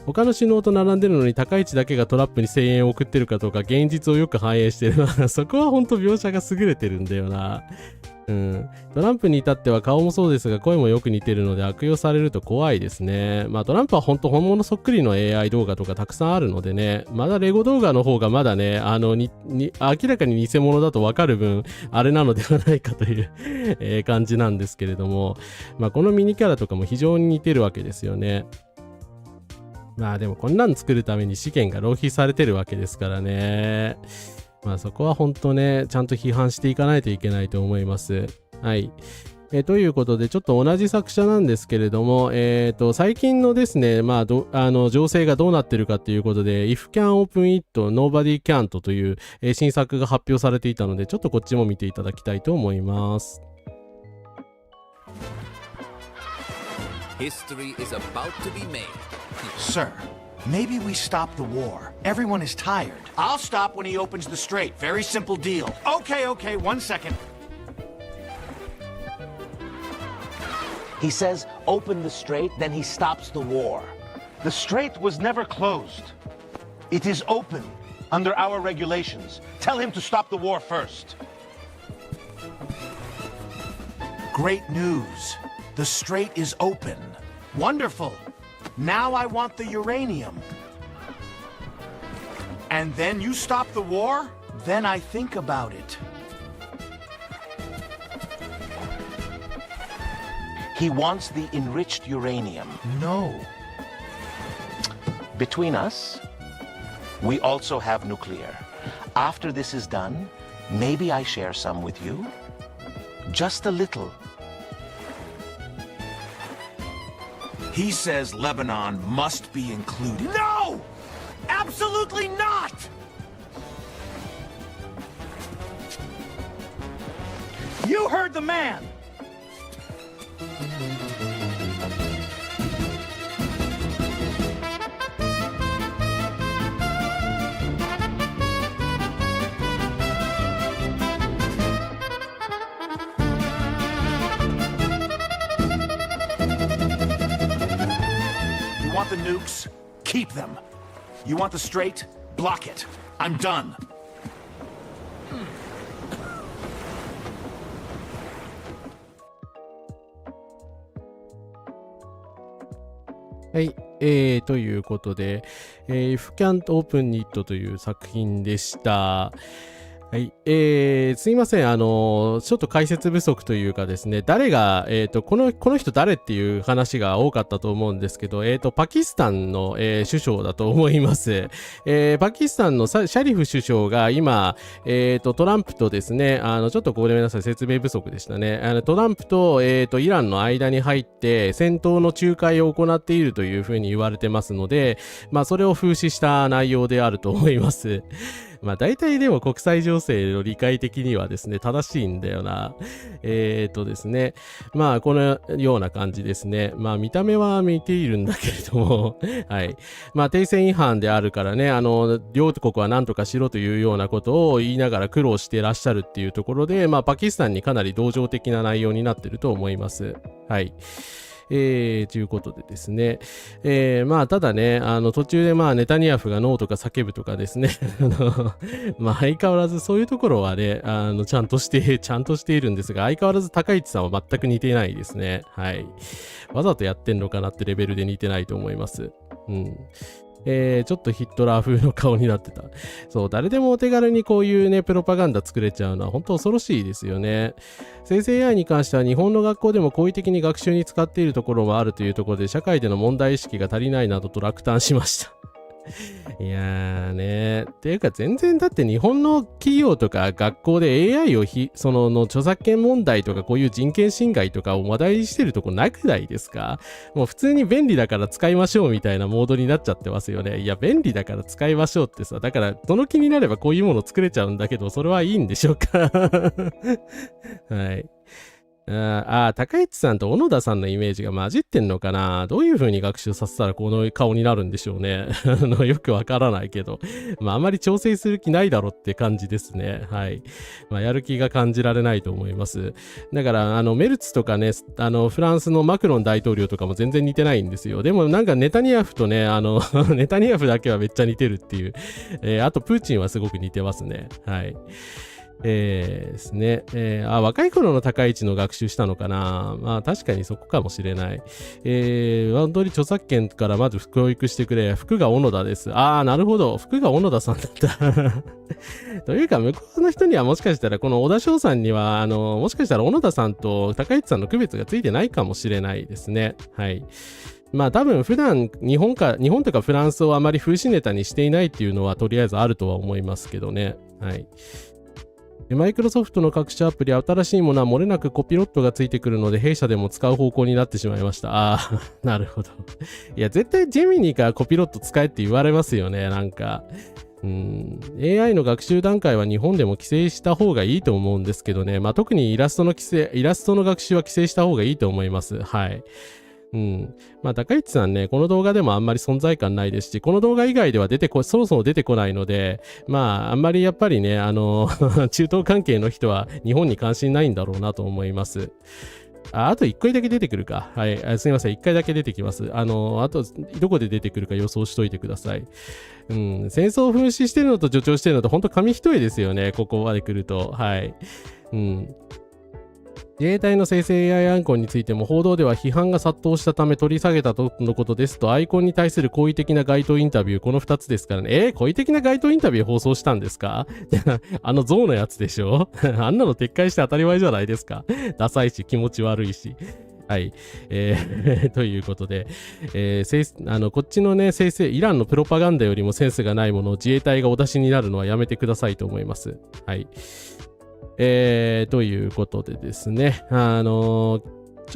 他の首脳と並んでるのに高市だけがトラップに声援を送ってるかとか、現実をよく反映してるな。そこはほんと描写が優れてるんだよな。トランプに至っては顔もそうですが声もよく似てるので悪用されると怖いですね。トランプは本物そっくりの AI 動画とかたくさんあるのでね、まだレゴ動画の方がまだね、明らかに偽物だとわかる分あれなのではないかという感じなんですけれども、このミニキャラとかも非常に似てるわけですよね。でもこんなの作るために資源が浪費されてるわけですからね。そこは本当ね、ちゃんと批判していかないといけないと思います。はい。ということで、ちょっと同じ作者なんですけれども、最近のですね、情勢がどうなってるかっていうことで、If Can Open It, Nobody Can't という、新作が発表されていたので、ちょっとこっちも見ていただきたいと思います。History is about to be made. Sir.Maybe we stop the war. Everyone is tired. I'll stop when he opens the strait. Very simple deal. Okay, 1 second. He says, open the strait, then he stops the war. The strait was never closed. It is open under our regulations. Tell him to stop the war first. Great news. The strait is open. Wonderful. Now I want the uranium. And then you stop the war? Then I think about it. He wants the enriched uranium. No. Between us, we also have nuclear. After this is done, maybe I share some with you. Just a little. He says Lebanon must be included. No! Absolutely not! You heard the man! You want the nukes? Keep them. You want the strait? Block it. I'm done.はい、ということで、If Can't Open It という作品でした。はい、すいません、ちょっと解説不足というかですね、誰が、この人誰っていう話が多かったと思うんですけど、パキスタンの、首相だと思います。パキスタンのシャリフ首相が今、トランプとですね、ちょっとごめんなさい、説明不足でしたね。トランプと、イランの間に入って、戦闘の仲介を行っているというふうに言われてますので、それを風刺した内容であると思います。まあ大体でも国際情勢の理解的にはですね、正しいんだよな。ですね。まあこのような感じですね。まあ見た目は似ているんだけれども、はい。まあ停戦違反であるからね、両国は何とかしろというようなことを言いながら苦労してらっしゃるっていうところで、まあパキスタンにかなり同情的な内容になってると思います。はい。ということでですね。まあ、ただね、途中でまあ、ネタニヤフがノーとか叫ぶとかですね。まあ、相変わらずそういうところはね、ちゃんとしているんですが、相変わらず高市さんは全く似てないですね。はい。わざとやってんのかなってレベルで似てないと思います。うん。ちょっとヒットラー風の顔になってた。そう、誰でもお手軽にこういうね、プロパガンダ作れちゃうのは本当恐ろしいですよね。生成 AI に関しては日本の学校でも好意的に学習に使っているところもあるというところで、社会での問題意識が足りないなどと落胆しました。いやーねー。っていうか全然だって日本の企業とか学校で AI をその著作権問題とかこういう人権侵害とかを話題にしてるとこなくないですか？もう普通に便利だから使いましょうみたいなモードになっちゃってますよね。いや便利だから使いましょうってさ、だからその気になればこういうもの作れちゃうんだけど、それはいいんでしょうか？はい。高市さんと小野田さんのイメージが混じってんのかな？どういう風に学習させたらこの顔になるんでしょうね。よくわからないけど。まあ、あまり調整する気ないだろって感じですね。はい。まあ、やる気が感じられないと思います。だから、メルツとかね、フランスのマクロン大統領とかも全然似てないんですよ。でもなんかネタニヤフとね、ネタニヤフだけはめっちゃ似てるっていう。あと、プーチンはすごく似てますね。はい。ですね。若い頃の高市の学習したのかな。まあ確かにそこかもしれない。本当に著作権からまず教育してくれ。服が小野田です。なるほど。服が小野田さんだった。というか、向こうの人にはもしかしたら、この小田翔さんには、もしかしたら小野田さんと高市さんの区別がついてないかもしれないですね。はい。まあ多分普段日本とかフランスをあまり風刺ネタにしていないっていうのはとりあえずあるとは思いますけどね。はい。マイクロソフトの各種アプリ、新しいものは漏れなくコピロットがついてくるので、弊社でも使う方向になってしまいました。なるほど。いや、絶対ジェミニからコピロット使えって言われますよね、なんか。AI の学習段階は日本でも規制した方がいいと思うんですけどね。まあ特にイラストの学習は規制した方がいいと思います。はい。まあ、高市さんね、この動画でもあんまり存在感ないですし、この動画以外ではそもそも出てこないので、まあ、あんまりやっぱりね、中東関係の人は日本に関心ないんだろうなと思います。あと1回だけ出てくるか。はい。すみません。1回だけ出てきます。あと、どこで出てくるか予想しといてください。戦争を噴死してるのと助長してるのと、ほんと紙一重ですよね。ここまで来ると。はい。自衛隊の生成 AI アイコンについても報道では批判が殺到したため取り下げたとのことですと、アイコンに対する好意的な該当インタビュー、この2つですからね。好意的な該当インタビュー放送したんですか？象のやつでしょ？あんなの撤回して当たり前じゃないですか。ダサいし気持ち悪いし。はい。ということで、こっちのね、イランのプロパガンダよりもセンスがないものを自衛隊がお出しになるのはやめてくださいと思います。はい。ということでですね、ちょ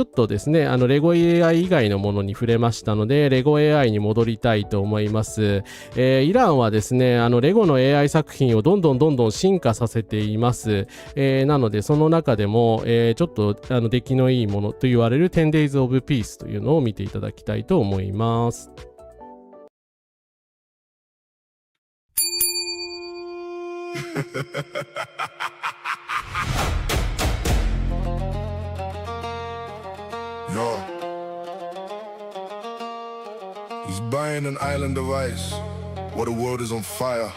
っとですね、レゴ AI 以外のものに触れましたので、レゴ AI に戻りたいと思います。イランはですね、レゴの AI 作品をどんどん進化させています。なので、その中でも、ちょっと出来のいいものと言われる 10days of peace というのを見ていただきたいと思います。Yo. He's buying an island of ice while the world is on fire.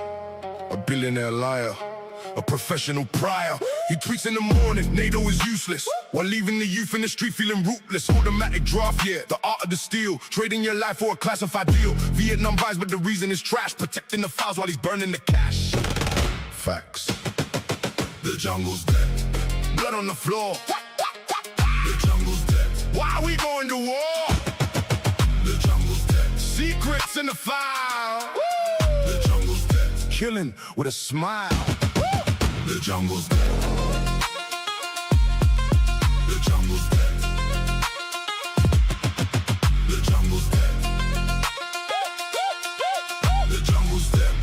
A billionaire liar, a professional prior. He tweets in the morning, NATO is useless, while leaving the youth in the street feeling rootless. Automatic draft, yeah, the art of the steal. Trading your life for a classified deal. Vietnam buys, but the reason is trash. Protecting the files while he's burning the cash. Facts. The jungle's dead. Blood on the floor. The jungle's dead. Why are we going to war? The jungle's dead. Secrets in the file. The jungle's dead. Killing with a smile. The jungle's dead. The jungle's dead. The jungle's dead. The jungle's dead.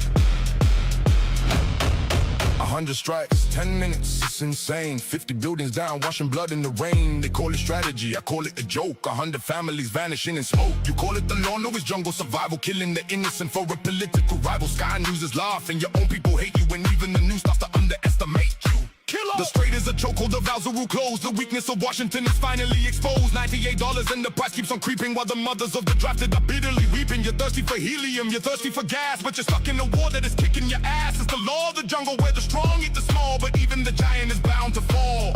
100 strikes, 10 minutes, it's insane. 50 buildings down, washing blood in the rain. They call it strategy, I call it a joke. 100 families vanishing in smoke. You call it the law, no, it's jungle survival. Killing the innocent for a political rival. Sky News is laughing, your own people hate you. And even the news starts to underestimate you. The Strait is a chokehold, the valves are closed. The weakness of Washington is finally exposed. $98 and the price keeps on creeping, while the mothers of the drafted are bitterly weeping. You're thirsty for helium, you're thirsty for gas, but you're stuck in a war that is kicking your ass. It's the law of the jungle where the strong eat the small, but even the giant is bound to fall.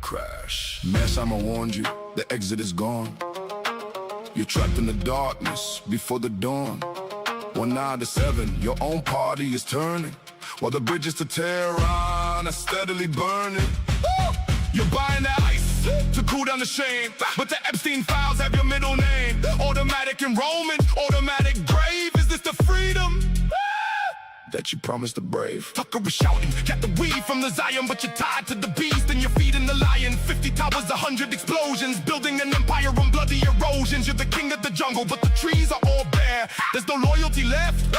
Crash. Mess, I'ma warn you, the exit is gone. You're trapped in the darkness before the dawn. 1 hour to 7, your own party is turning, while the bridges to Tehran are steadily burning. You're buying that ice to cool down the shame, but the Epstein files have your middle name. Automatic enrollment, automatic grave. Is this the freedom that you promised the brave? Tucker was shouting, get the weed from the Zion, but you're tied to the beast and you're feeding the lion. 50 towers, 100 explosions, building an empire on bloody erosions. You're the king of the jungle, but the trees are all bare. There's no loyalty left,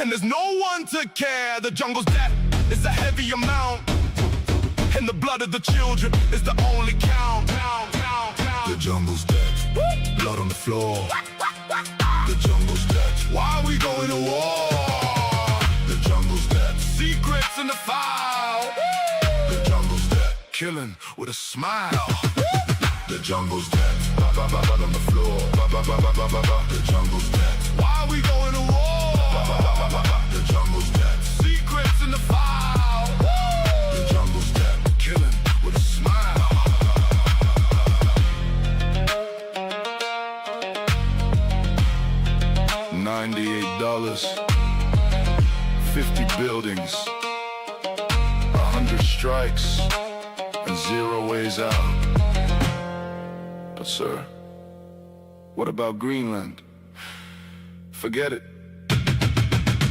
and there's no one to care. The jungle's debt is a heavy amount, and the blood of the children is the only count. The jungle's dead, blood on the floor. The jungle's dead, why are we going to war? The jungle's dead, secrets in the file. The jungle's dead, killing with a smile. The jungle's dead, blood on the floor. The jungle's dead, why are we going to war? The jungle's dead, secrets in the file. The jungle's dead, killing with a smile. $98, 50 buildings, 100 strikes, and 0 ways out. But sir, what about Greenland? Forget it.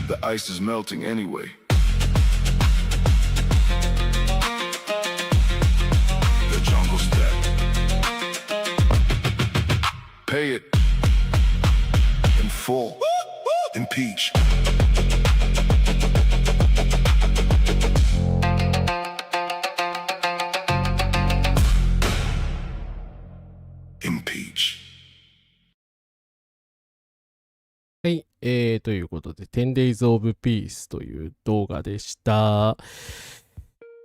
The ice is melting anyway. The jungle's dead. Pay it in full. Impeach. Impeach. はい、ということで、10 Days of Peace という動画でした。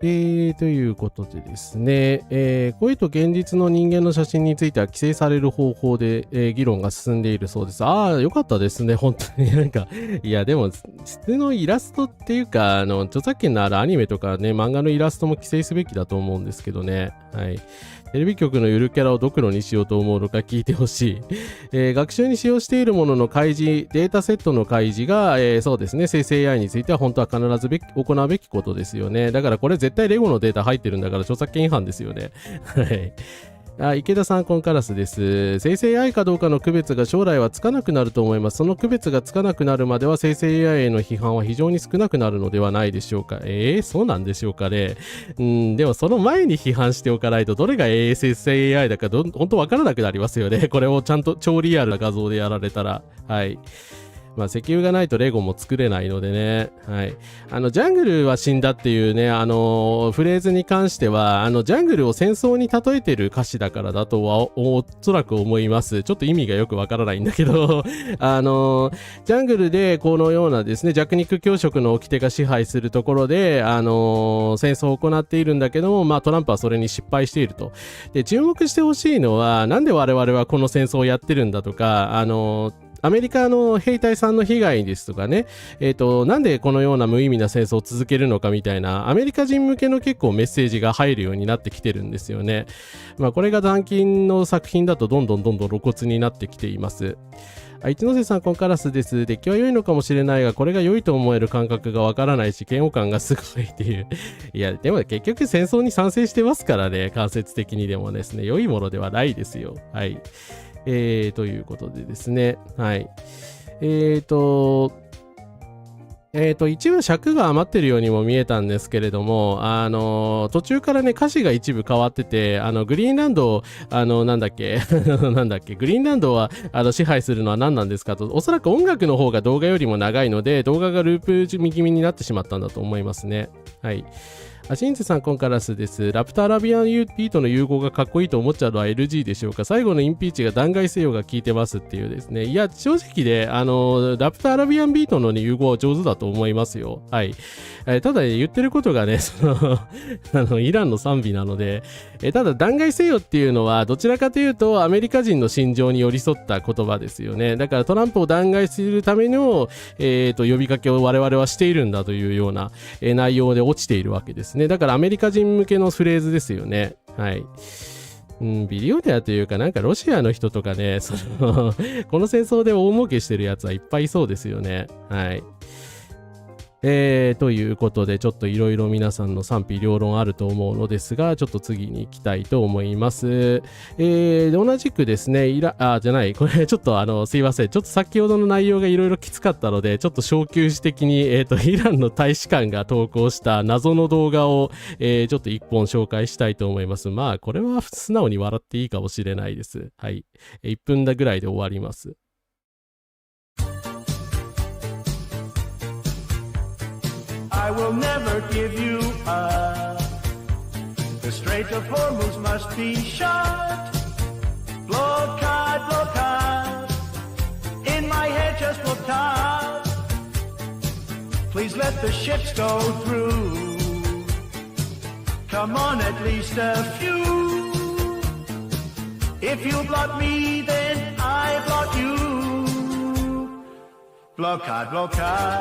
ということでですね、声と現実の人間の写真については規制される方法で、議論が進んでいるそうです。ああ、よかったですね、本当に。なんか、いや、でも、普通のイラストっていうか、著作権のあるアニメとかね、漫画のイラストも規制すべきだと思うんですけどね。はい。テレビ局のゆるキャラをドクロにしようと思うのか聞いてほしい。学習に使用しているものの開示、データセットの開示が、そうですね、生成 AI については本当は必ず行うべきことですよね。だからこれ絶対レゴのデータ入ってるんだから著作権違反ですよね。はい。池田さん、コンカラスです。生成 AI かどうかの区別が将来はつかなくなると思います。その区別がつかなくなるまでは生成 AI への批判は非常に少なくなるのではないでしょうか。そうなんでしょうかね。でもその前に批判しておかないとどれが生成 AI だか本当わからなくなりますよね。これをちゃんと超リアルな画像でやられたら。はい。まあ、石油がないとレゴも作れないのでね。はい。ジャングルは死んだっていうね、フレーズに関しては、ジャングルを戦争に例えてる歌詞だからだとは、おそらく思います。ちょっと意味がよくわからないんだけど、ジャングルでこのようなですね、弱肉強食の掟が支配するところで、戦争を行っているんだけども、まあ、トランプはそれに失敗していると。で、注目してほしいのは、なんで我々はこの戦争をやってるんだとか、アメリカの兵隊さんの被害ですとかね、なんでこのような無意味な戦争を続けるのかみたいな、アメリカ人向けの結構メッセージが入るようになってきてるんですよね。まあこれが断金の作品だとどんどん露骨になってきています。一ノ瀬さん、コンカラスです。デッキは良いのかもしれないが、これが良いと思える感覚がわからないし、嫌悪感がすごいっていう。いや、でも結局戦争に賛成してますからね、間接的にでもですね、良いものではないですよ。はい。ということでですね。はい。一部尺が余ってるようにも見えたんですけれども、途中からね、歌詞が一部変わってて、グリーンランドを、なんだっけ、なんだっけ、グリーンランドは、支配するのは何なんですかと、おそらく音楽の方が動画よりも長いので、動画がループ気味になってしまったんだと思いますね。はい。シンセさん、コンカラスです。ラプターアラビアンビートの融合がかっこいいと思っちゃうのは LG でしょうか。最後のインピーチが弾劾せよが効いてますっていうですね。いや、正直で、ラプターアラビアンビートの、ね、融合は上手だと思いますよ。はい。ただ、言ってることがね、イランの賛美なので、ただ、弾劾せよっていうのは、どちらかというと、アメリカ人の心情に寄り添った言葉ですよね。だから、トランプを弾劾するための、呼びかけを我々はしているんだというような、内容で落ちているわけですね。だからアメリカ人向けのフレーズですよね。はい。ビリオネアというかなんかロシアの人とかね、この戦争で大儲けしてるやつはいっぱいいそうですよね。はい。ということで、ちょっといろいろ皆さんの賛否両論あると思うのですが、ちょっと次に行きたいと思います。同じくですね、これちょっとすいません。ちょっと先ほどの内容がいろいろきつかったので、ちょっと小休止的に、イランの大使館が投稿した謎の動画を、ちょっと一本紹介したいと思います。まあ、これは素直に笑っていいかもしれないです。はい。1分ぐらいで終わります。I will never give you up. The Strait of Hormuz must be shut. Blockade, blockade. In my head, just blockade. Please let the ships go through. Come on, at least a few. If you block me, then I block you. Blockade, blockade.I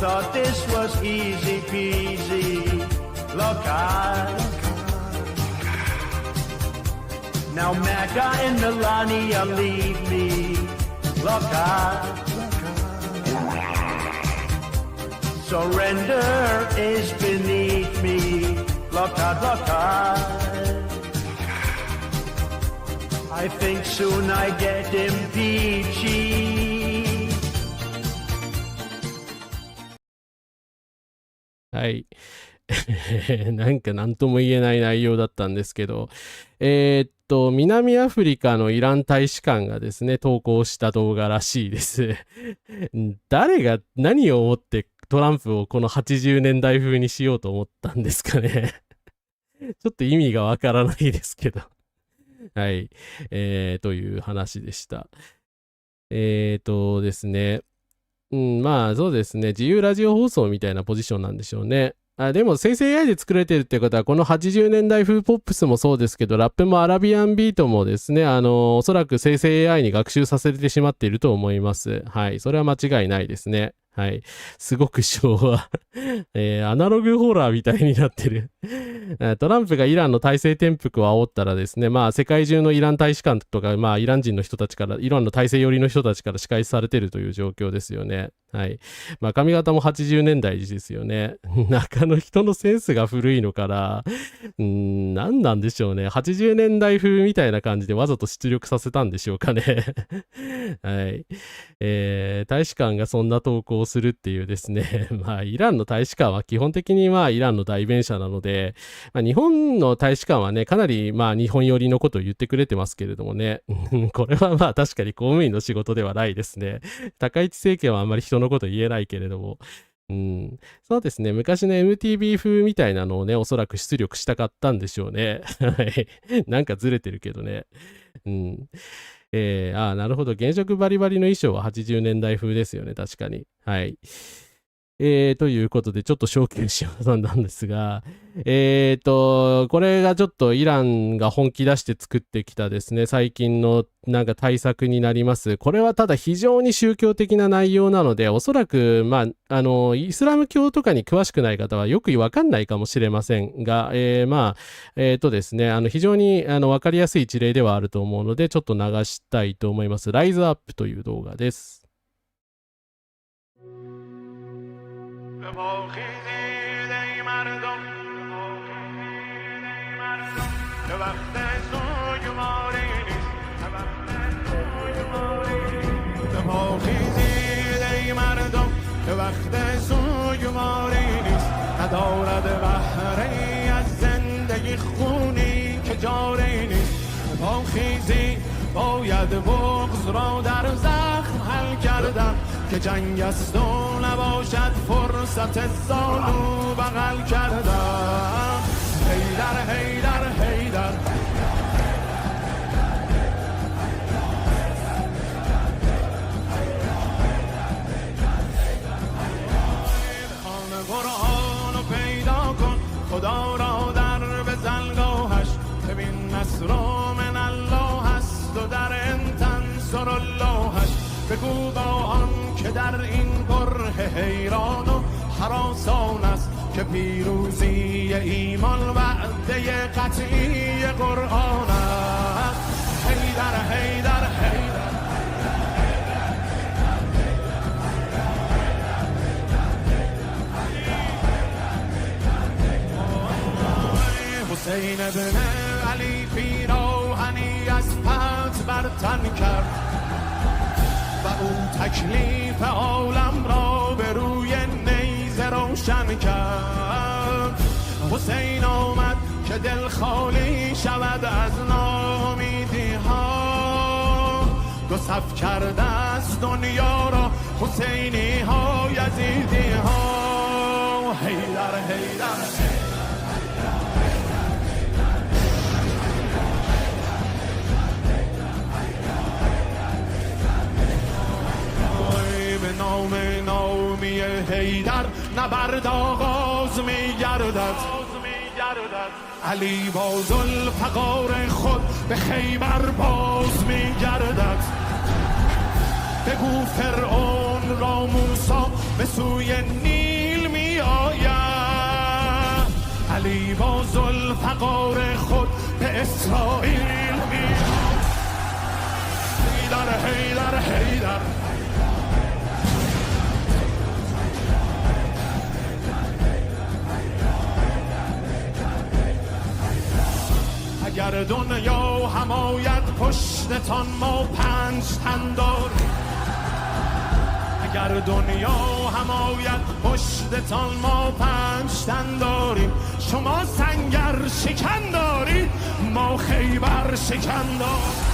thought this was easy peasy. Blockade. Now Mecca and Melania leave me. Blockade. Surrender is beneath me. Blockade, blockade. I think soon I get impeached.はい。なんか何とも言えない内容だったんですけど、南アフリカのイラン大使館がですね、投稿した動画らしいです。誰が何を思ってトランプをこの80年代風にしようと思ったんですかね。ちょっと意味がわからないですけど。はい。という話でした。ですね。まあそうですね。自由ラジオ放送みたいなポジションなんでしょうね。でも生成 AI で作られてるってことは、この80年代風ポップスもそうですけど、ラップもアラビアンビートもですね、おそらく生成 AI に学習させてしまっていると思います。はい。それは間違いないですね。はい。すごく昭和。アナログホラーみたいになってる。トランプがイランの体制転覆を煽ったらですね、まあ世界中のイラン大使館とか、まあイラン人の人たちから、イランの体制寄りの人たちから仕返しされてるという状況ですよね。はい。まあ髪型も80年代ですよね。中の人のセンスが古いのから、何なんでしょうね。80年代風みたいな感じでわざと出力させたんでしょうかね。はい。大使館がそんな投稿をするっていうですね。まあイランの大使館は基本的にまあイランの代弁者なので、まあ、日本の大使館はね、かなりまあ日本寄りのことを言ってくれてますけれどもね。これはまあ確かに公務員の仕事ではないですね。高市政権はあんまり人のこと言えないけれども。そうですね。昔の MTV 風みたいなのをね、おそらく出力したかったんでしょうね。はい。なんかずれてるけどね。なるほど。原色バリバリの衣装は80年代風ですよね。確かに。はい。ということで、ちょっと小休止を挟んだんですが、これがちょっとイランが本気出して作ってきたですね、最近のなんか対策になります。これはただ非常に宗教的な内容なので、おそらく、まあ、イスラム教とかに詳しくない方はよくわかんないかもしれませんが、まあ、ですね、非常にわかりやすい事例ではあると思うので、ちょっと流したいと思います。ライズアップという動画です。The وقت سوگواری نیست، ندارد بهره‌ای از زندگی خونی که جاری نیست. با خیزی باید بغض را در زخم حل کردن، که جنگ است و نباشد فرصت زانو بغل کردن. حیدر حیدر حیدر خانه قرآن رو پیدا کن، خدا را در به زلگاهش ببین نصر من الله هست و در انتنصر اللهش. بگو با آن که در این بره حیران و هراسان است، که پیروزی ایمان وعده قطعی قرآن است. حیدر حیدر حیدر حسین ابن علی پیراهنی از پت برتن کرد و او تکلیف عالم را به روی نیزه روشن کرد. حسین آمد که دل خالی شود از ناامیدی ها، دو صف کرده است دنیا را حسینی ها یزیدی ها. حیدر حیدر نام نامی حیدر نبرد آغاز می گردد. علی با ذوالفقار خود به خیبر باز می گردد. بگو فرعون را موسی به سوی نیل می آید. علی با ذوالفقار خود به اسرائیل می آید. حیدر حیدر حیدر اگر دنیا هم آید پشتتان ما 5 تن داریم. اگر دنیا هم آید پشتتان ما 5 تن داریم. شما سنگر شکن داری، ما خیبر شکن داریم.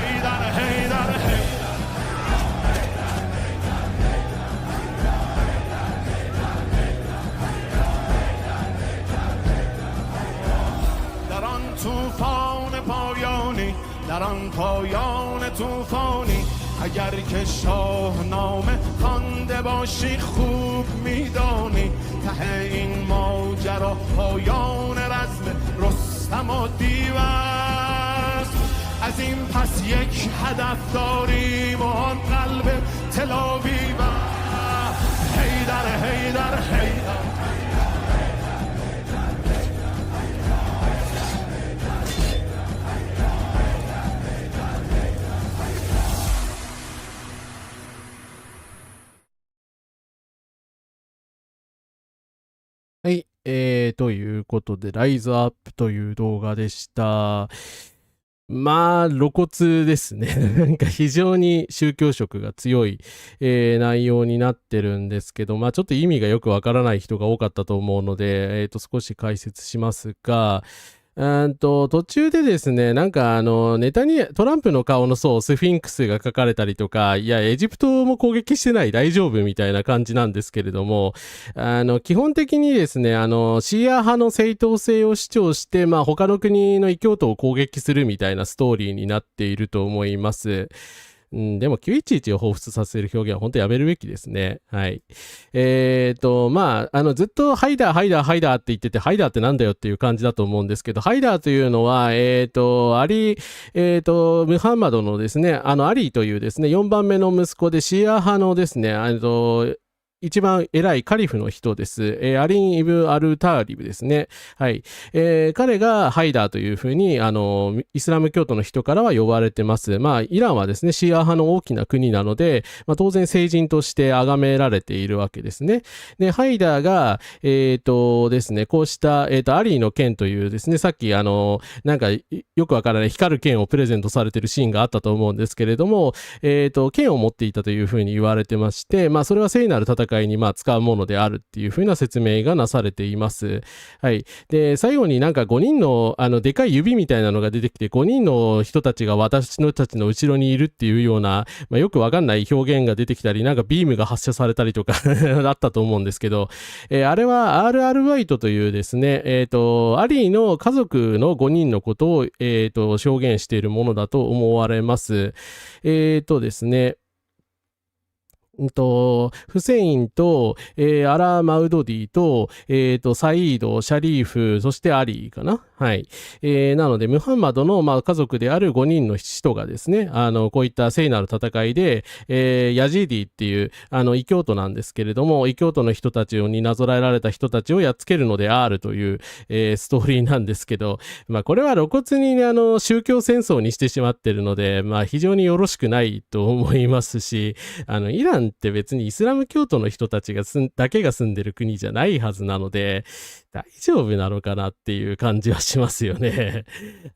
حیدر حیدر حیدر طوفان پایانی، در آن پایان طوفانی، اگر که شاهنامه خوانده باشی خوب میدانی. ته این ماجرا پایان رزم رستم و دیو است. از این پس یک هدف داریم و آن قلب تلاویو. حیدر حیدر حیدرはい、ということで、ライズアップという動画でした。まあ、露骨ですね。なんか非常に宗教色が強い、内容になってるんですけど、まあちょっと意味がよくわからない人が多かったと思うので、少し解説しますが、途中でですね、なんかトランプの顔のスフィンクスが書かれたりとか、いや、エジプトも攻撃してない大丈夫みたいな感じなんですけれども、基本的にですね、シーア派の正当性を主張して、まあ他の国の異教徒を攻撃するみたいなストーリーになっていると思います。でも911を彷彿させる表現は本当やめるべきですね。はい。まあ、ずっとハイダー、ハイダー、ハイダーって言ってて、ハイダーってなんだよっていう感じだと思うんですけど、ハイダーというのは、ムハンマドのですね、アリーというですね、4番目の息子でシーア派のですね、一番偉いカリフの人です。アリン・イブ・アルターリブですね。はい。彼がハイダーというふうに、イスラム教徒の人からは呼ばれてます。まあ、イランはですね、シーア派の大きな国なので、まあ、当然聖人として崇められているわけですね。で、ハイダーが、ですね、こうした、アリーの剣というですね、さっき、なんか、よくわからない光る剣をプレゼントされているシーンがあったと思うんですけれども、剣を持っていたというふうに言われてまして、まあ、それは聖なる戦いにまあ使うものであるっていうふうな説明がなされています。はい。で、最後になんか5人のでかい指みたいなのが出てきて、5人の人たちが私たちの後ろにいるっていうような、まあ、よくわかんない表現が出てきたり、なんかビームが発射されたりとかあったと思うんですけど、あれは R.R. ワイトというですね、アリーの家族の5人のことを、証言しているものだと思われます。ですね、フセインと、アラ・マウドディと、サイード、シャリーフ、そしてアリーかな。はい。なので、ムハンマドの、まあ、家族である5人の人がですね、こういった聖なる戦いで、ヤジーディっていう、異教徒なんですけれども、異教徒の人たちになぞらえられた人たちをやっつけるのであるという、ストーリーなんですけど、まあ、これは露骨にね、宗教戦争にしてしまってるので、まあ、非常によろしくないと思いますし、イランって別にイスラム教徒の人たちだけが住んでる国じゃないはずなので、大丈夫なのかなっていう感じはしますよね。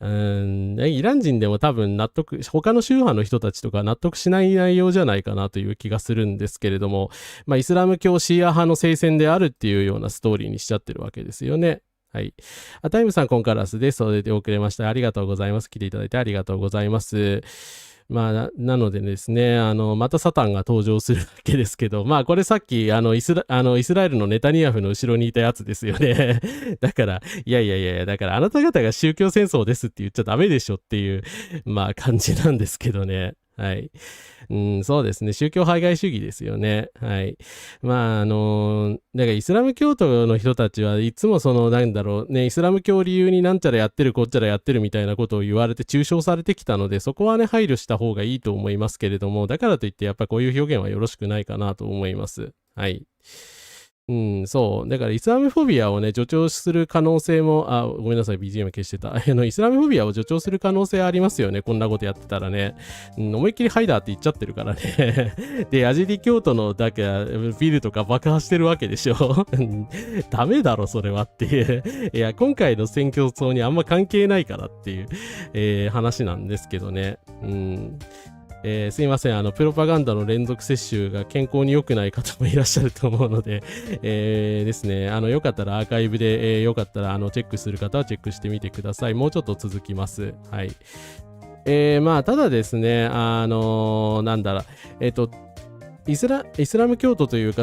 イラン人でも多分他の宗派の人たちとか納得しない内容じゃないかなという気がするんですけれども、まあ、イスラム教シーア派の聖戦であるっていうようなストーリーにしちゃってるわけですよね。はい。タイムさん、コンカラスです。それで遅れました。ありがとうございます。来ていただいてありがとうございます。まあ、なのでですね、またサタンが登場するわけですけど、まあ、これさっき、イスラエルのネタニヤフの後ろにいたやつですよね。だから、いや、だからあなた方が宗教戦争ですって言っちゃダメでしょっていう、まあ、感じなんですけどね。はい。そうですね。宗教排外主義ですよね。はい。まあ、だからイスラム教徒の人たちはいつもなんだろうね、イスラム教を理由になんちゃらやってる、こっちゃらやってるみたいなことを言われて抽象されてきたので、そこはね、配慮した方がいいと思いますけれども、だからといってやっぱこういう表現はよろしくないかなと思います。はい。そう。だからイスラムフォビアをね、助長する可能性も、ごめんなさい、BGM 消してた。イスラムフォビアを助長する可能性ありますよね。こんなことやってたらね。思いっきりハイダーって言っちゃってるからね。で、ヤジディ教徒の、ビルとか爆破してるわけでしょ。ダメだろ、それはっていう。いや、今回の選挙争にあんま関係ないからっていう、話なんですけどね。すいません。プロパガンダの連続摂取が健康に良くない方もいらっしゃると思うので、ですね、よかったらアーカイブで、よかったら、チェックする方はチェックしてみてください。もうちょっと続きます。はい。まあ、ただですね、なんだろう、イスラム教徒というか、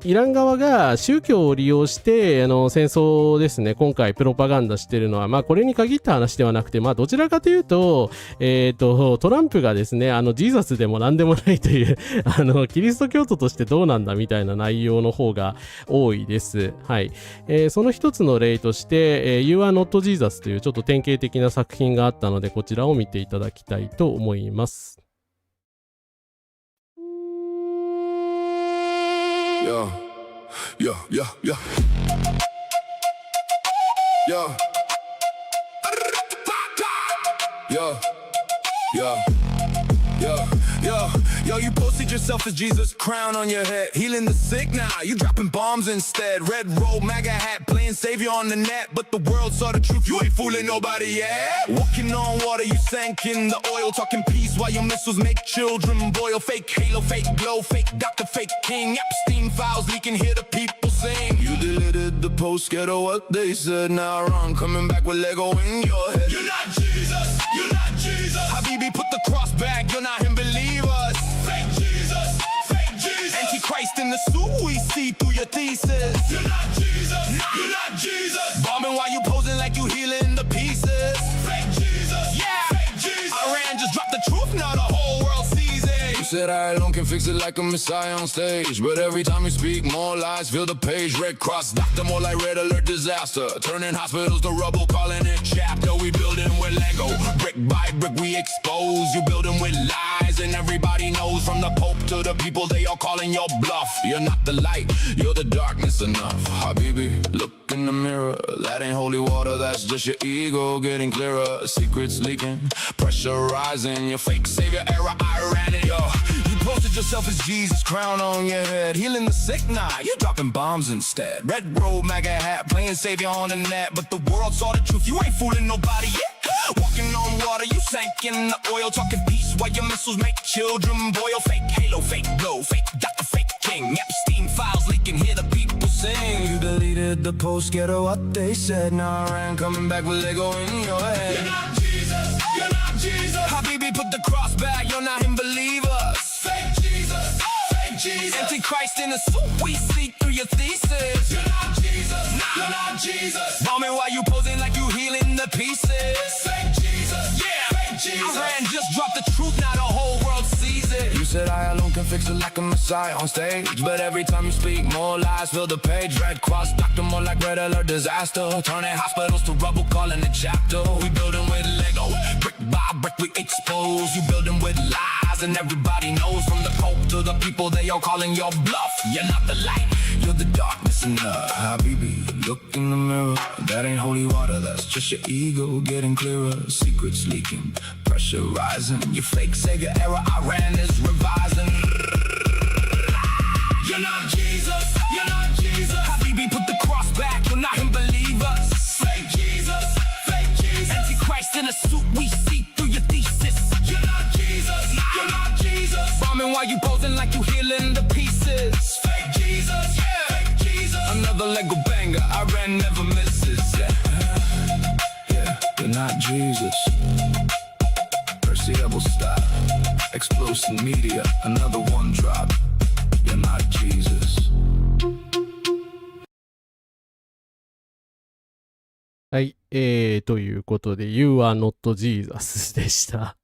イラン側が宗教を利用して戦争ですね、今回プロパガンダしてるのは、まあこれに限った話ではなくて、まあどちらかというと、トランプがですね、ジーザスでも何でもないというキリスト教徒としてどうなんだみたいな内容の方が多いです。はい。その一つの例として、You are not Jesus というちょっと典型的な作品があったので、こちらを見ていただきたいと思います。Yo, yo, yo, yo. Yo. Yo. Yo. Yo. Yo. Yo, you posted yourself as Jesus, crown on your head. Healing the sick now, you dropping bombs instead. Red robe, MAGA hat, playing savior on the net. But the world saw the truth, you ain't fooling nobody yet. Walking on water, you sank in the oil. Talking peace while your missiles make children boil. Fake halo, fake glow, fake doctor, fake king. Epstein files leaking, hear the people sing. You deleted the post, scared of what they said. Now wrong, coming back with Lego in your head. You're not Jesus, you're not Jesus. Habibi, put the cross back, you're not him, believe us. Fake Jesus, fake Jesus. Antichrist in the suit, we see through your thesis. You're not Jesus, you're not Jesus. Bombing while you posing like you healing the pieces. Fake Jesus, yeah, fake Jesus. Iran just dropped the truth, now the whole world sees it. You said I alone can fix it like a messiah on stage. But every time you speak, more lies fill the page. Red Cross, doctor, more like red alert disaster. Turning hospitals to rubble, calling it chapter. We building with Lego. Brick by brick we expose. You building with lies and and everybody knows from the Pope to the people, they all calling your bluff. You're not the light, you're the darkness enough. Habibi, look in the mirror. That ain't holy water, that's just your ego getting clearer. Secrets leaking, pressure rising. Your fake savior era, I ran it. Yo, you posted yourself as Jesus, crown on your head. Healing the sick, nah, you dropping bombs instead. Red robe, MAGA hat, playing savior on the net. But the world saw the truth, you ain't fooling nobody yet. Walking on water, you sank in the oil. Talking peace while your missiles make children boil. Fake halo, fake glow, fake Dr. Fake King. Epstein files leaking, hear the people sing. You deleted the post, get what they said. Now I ran coming back with Lego in your head. You're not Jesus, you're not Jesus. Habibi, put the cross back, you're not him, believe us. Fake Jesus, fake Jesus. Antichrist in a suit, we see through your thesis. You're not Jesus, you're not Jesus. Bombing while you posing like you healing the pieces. Fake Jesus, yeah, fake Jesus. I ran, just drop the truth, now the whole world sees it. You said I alone can fix it like a messiah on stage. But every time you speak, more lies fill the page. Red Cross, doctor, more like red alert disaster. Turning hospitals to rubble, calling it chapter. We building with Lego, brick by brick we expose. You building with lies and everybody knows. From the Pope to the people, they all calling your bluff. You're not the light, you're the darkness enough. Habibi, look in the mirror. That ain't holy water, that's just your ego getting clearer. Secrets leaking, pressure rising. Your fake savior era, I ran is revising. You're not Jesus, you're not Jesus. Habibi, put the cross back, you're not him, believe us. Fake Jesus, fake Jesus. Antichrist in a suit, we see through your thesis. You're not Jesus, you're not Jesus. Bombing while you posing like you healing the pieces. Fake Jesus, yeah, fake Jesus. Another Lego banger, I ran, never misses. Yeah, you're not Jesus. Perceivable style, explosive media, another one drop. You're not Jesus. はい、ということで You are not Jesus でした。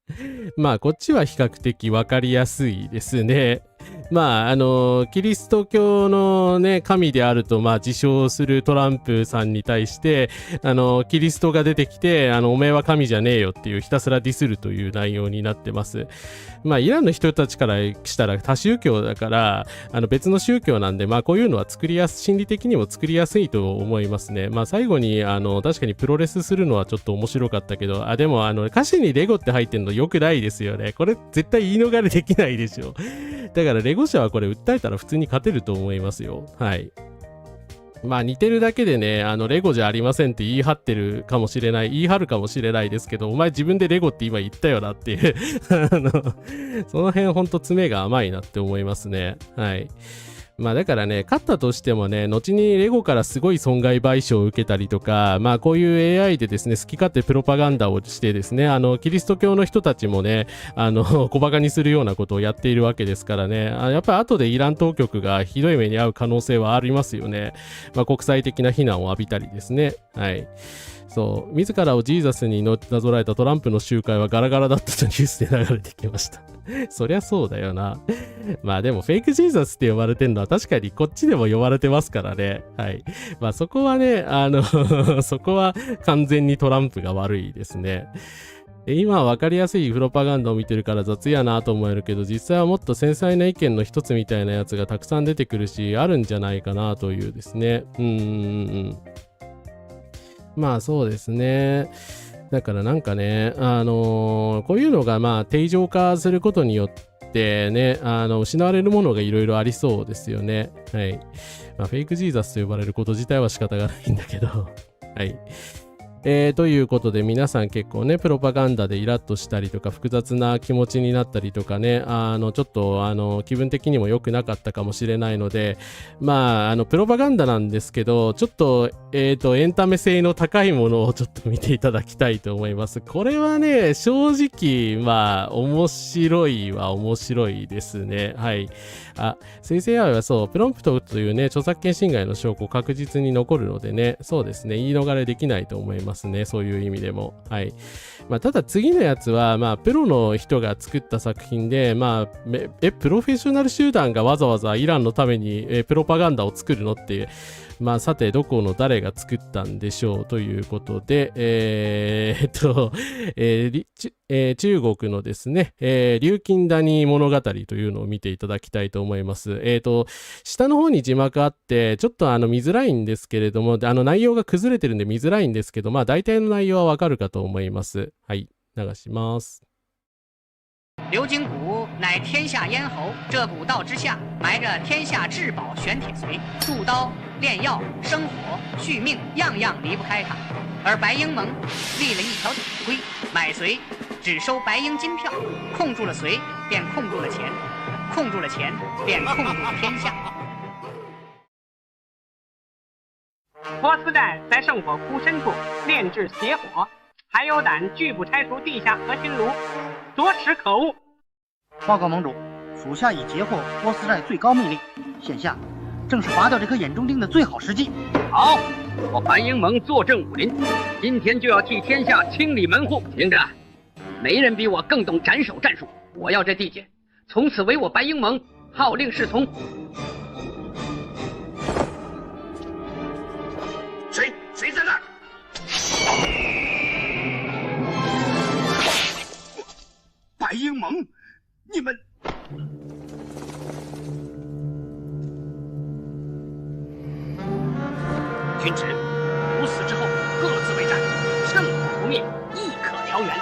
まあこっちは比較的わかりやすいですね。まあキリスト教のね神であると自称するトランプさんに対してキリストが出てきておめえは神じゃねえよっていうひたすらディスるという内容になってます。まあイランの人たちからしたら多宗教だから別の宗教なんでこういうのは心理的にも作りやすいと思いますね。まあ最後に確かにプロレスするのはちょっと面白かったけどでも歌詞にレゴって入ってんの良くないですよね。これ絶対言い逃れできないでしょ。だからレゴ社はこれ訴えたら普通に勝てると思いますよ。はい。まあ似てるだけでね、レゴじゃありませんって言い張るかもしれないですけど、お前自分でレゴって今言ったよなっていうその辺ほんと詰めが甘いなって思いますね。はい。まあだからね、勝ったとしてもね、後にレゴからすごい損害賠償を受けたりとか、こういう AI でですね、好き勝手プロパガンダをしてですね、キリスト教の人たちもね、小馬鹿にするようなことをやっているわけですからね、やっぱり後でイラン当局がひどい目に遭う可能性はありますよね。国際的な非難を浴びたりですね。はい。そう、自らをジーザスになぞらえたトランプの集会はガラガラだったとニュースで流れてきました。そりゃそうだよな。でもフェイクジーザスって呼ばれてるのは確かにこっちでも呼ばれてますからね。はい。そこはね、そこは完全にトランプが悪いですね。今は分かりやすいプロパガンダを見てるから雑やなと思えるけど、実際はもっと繊細な意見の一つみたいなやつがたくさん出てくるし、あるんじゃないかなというですね。まあそうですね。だからなんかね、こういうのが定常化することによってね、失われるものがいろいろありそうですよね。はい。フェイクジーザスと呼ばれること自体は仕方がないんだけど。はい。ということで皆さん結構ね、プロパガンダでイラッとしたりとか複雑な気持ちになったりとかね、ちょっと気分的にも良くなかったかもしれないので、プロパガンダなんですけど、ちょっと、エンタメ性の高いものをちょっと見ていただきたいと思います。これはね、正直、面白いですね。はい。生成 AI はそう、プロンプトというね、著作権侵害の証拠確実に残るのでね、そうですね、言い逃れできないと思いますね、そういう意味でも。はい。ただ次のやつは、プロの人が作った作品で、プロフェッショナル集団がわざわざイランのために、プロパガンダを作るのって、さて、どこの誰が作ったんでしょうということで、中国のですね、琉金谷物語というのを見ていただきたいと思います。下の方に字幕あって、ちょっと見づらいんですけれども、内容が崩れてるんで見づらいんですけど、まあ大体の内容はわかるかと思います。はい、流します。刘金谷乃天下咽喉，这古道之下埋着天下至宝玄铁髓，铸刀、炼药、生火、续命，样样离不开它。而白鹰盟立了一条铁规，买髓只收白鹰金票，控住了髓，便控住了钱，控住了钱，便控住了天下。波斯寨在圣火窟深处炼制邪火，还有胆拒不拆除地下核心炉，着实可恶。报告盟主，属下已截获波斯寨最高密令，现下正是拔掉这颗眼中钉的最好时机。好，我白鹰盟坐镇武林，今天就要替天下清理门户。听着，没人比我更懂斩首战术。我要这地界从此为我白鹰盟号令侍从。谁在那儿？白鹰盟，你们君旨，吾死之后各自为战，圣火不灭，亦可燎原。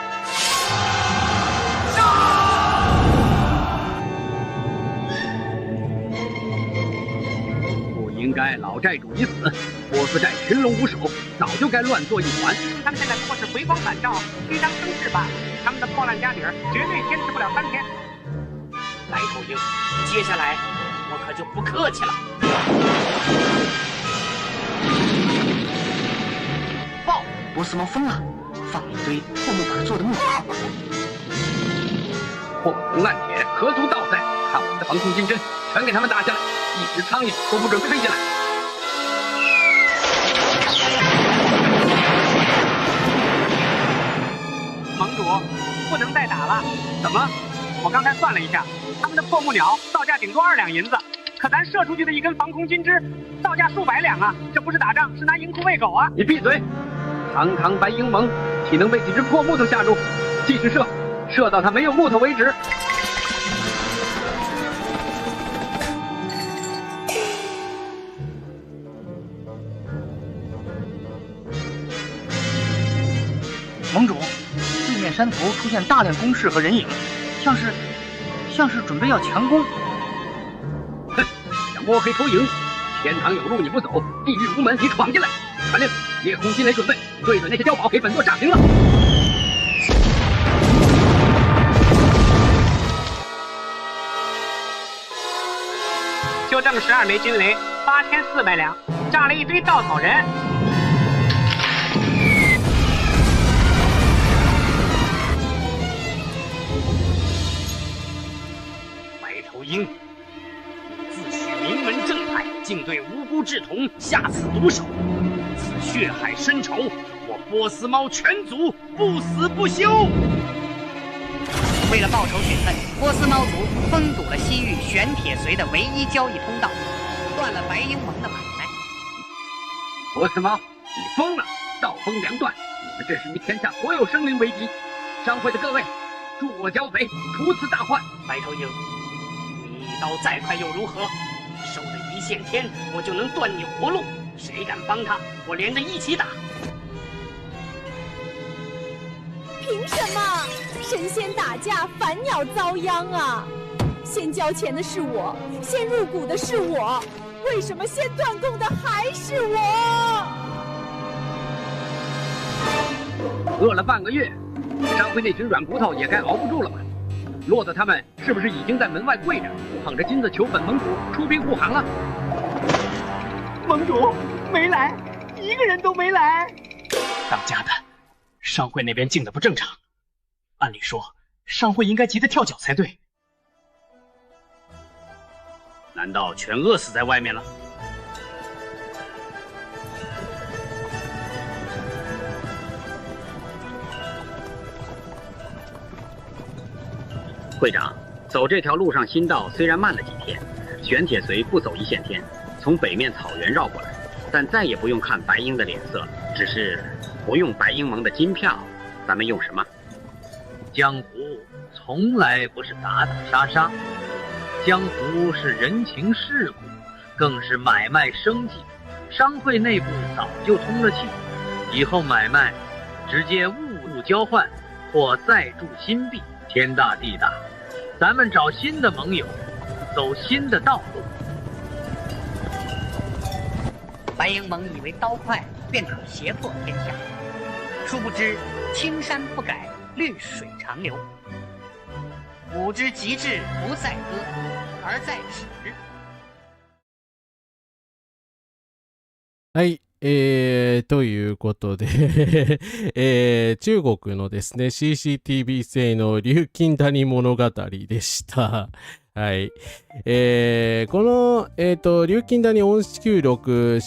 不应该老寨主已死，波斯寨群龙无首，早就该乱作一团。他们现在不过是回光返照、虚张声势罢了，他们的破烂家底儿绝对坚持不了3天。白头鹰，接下来我可就不客气了。报，波斯猫疯了，放了一堆破木板做的木筏。破铜烂铁，何足道哉？看我们的防空金针，全给他们打下来，一只苍蝇都不准飞进来。盟主，不能再打了。怎么？我刚才算了一下，他们的破木鸟造价顶多2两银子，可咱射出去的一根防空金枝造价数百两啊！这不是打仗，是拿银库喂狗啊！你闭嘴！堂堂白鹰盟，岂能被几只破木头吓住？继续射，射到它没有木头为止。盟主，对面山头出现大量工事和人影，像是准备要强攻。哼，想摸黑偷营，天堂有路你不走，地狱无门你闯进来。传令，夜空惊雷准备，对准那些碉堡，给本座炸平了。就这么12枚金雷，8400两，炸了一堆稻草人。鹰，你自诩名门正派，竟对无辜稚童下此毒手，此血海深仇，我波斯猫全族不死不休。为了报仇雪恨，波斯猫族封堵了西域玄铁髓的唯一交易通道，断了白鹰盟的买卖。波斯猫，你疯了！道锋两断，你们这是与天下所有生灵为敌。商会的各位，助我剿匪，除此大患。白头鹰，你一刀再快又如何？收了一线天，我就能断你活路。谁敢帮他，我连着一起打。凭什么？神仙打架，凡鸟遭殃啊！先交钱的是我，先入股的是我，为什么先断供的还是我？饿了半个月，商会那群软骨头也该熬不住了吧？骆驼他们是不是已经在门外跪着，捧着金子求本盟主出兵护航了？盟主没来，一个人都没来。当家的，商会那边静得不正常。按理说，商会应该急得跳脚才对。难道全饿死在外面了？会长，走这条路上新道虽然慢了几天，玄铁髓不走一线天，从北面草原绕过来，但再也不用看白鹰的脸色，只是不用白鹰盟的金票，咱们用什么？江湖从来不是打打杀杀，江湖是人情世故，更是买卖生计。商会内部早就通了气，以后买卖直接物交换或再铸新币，天大地大，咱们找新的盟友，走新的道路。白鹰盟以为刀快便可胁迫天下，殊不知青山不改，绿水长流。武之极致不在歌，而在止。はい。ということで、中国のですね、CCTV 製の琉金谷物語でした。はい。この、琉金谷音収録、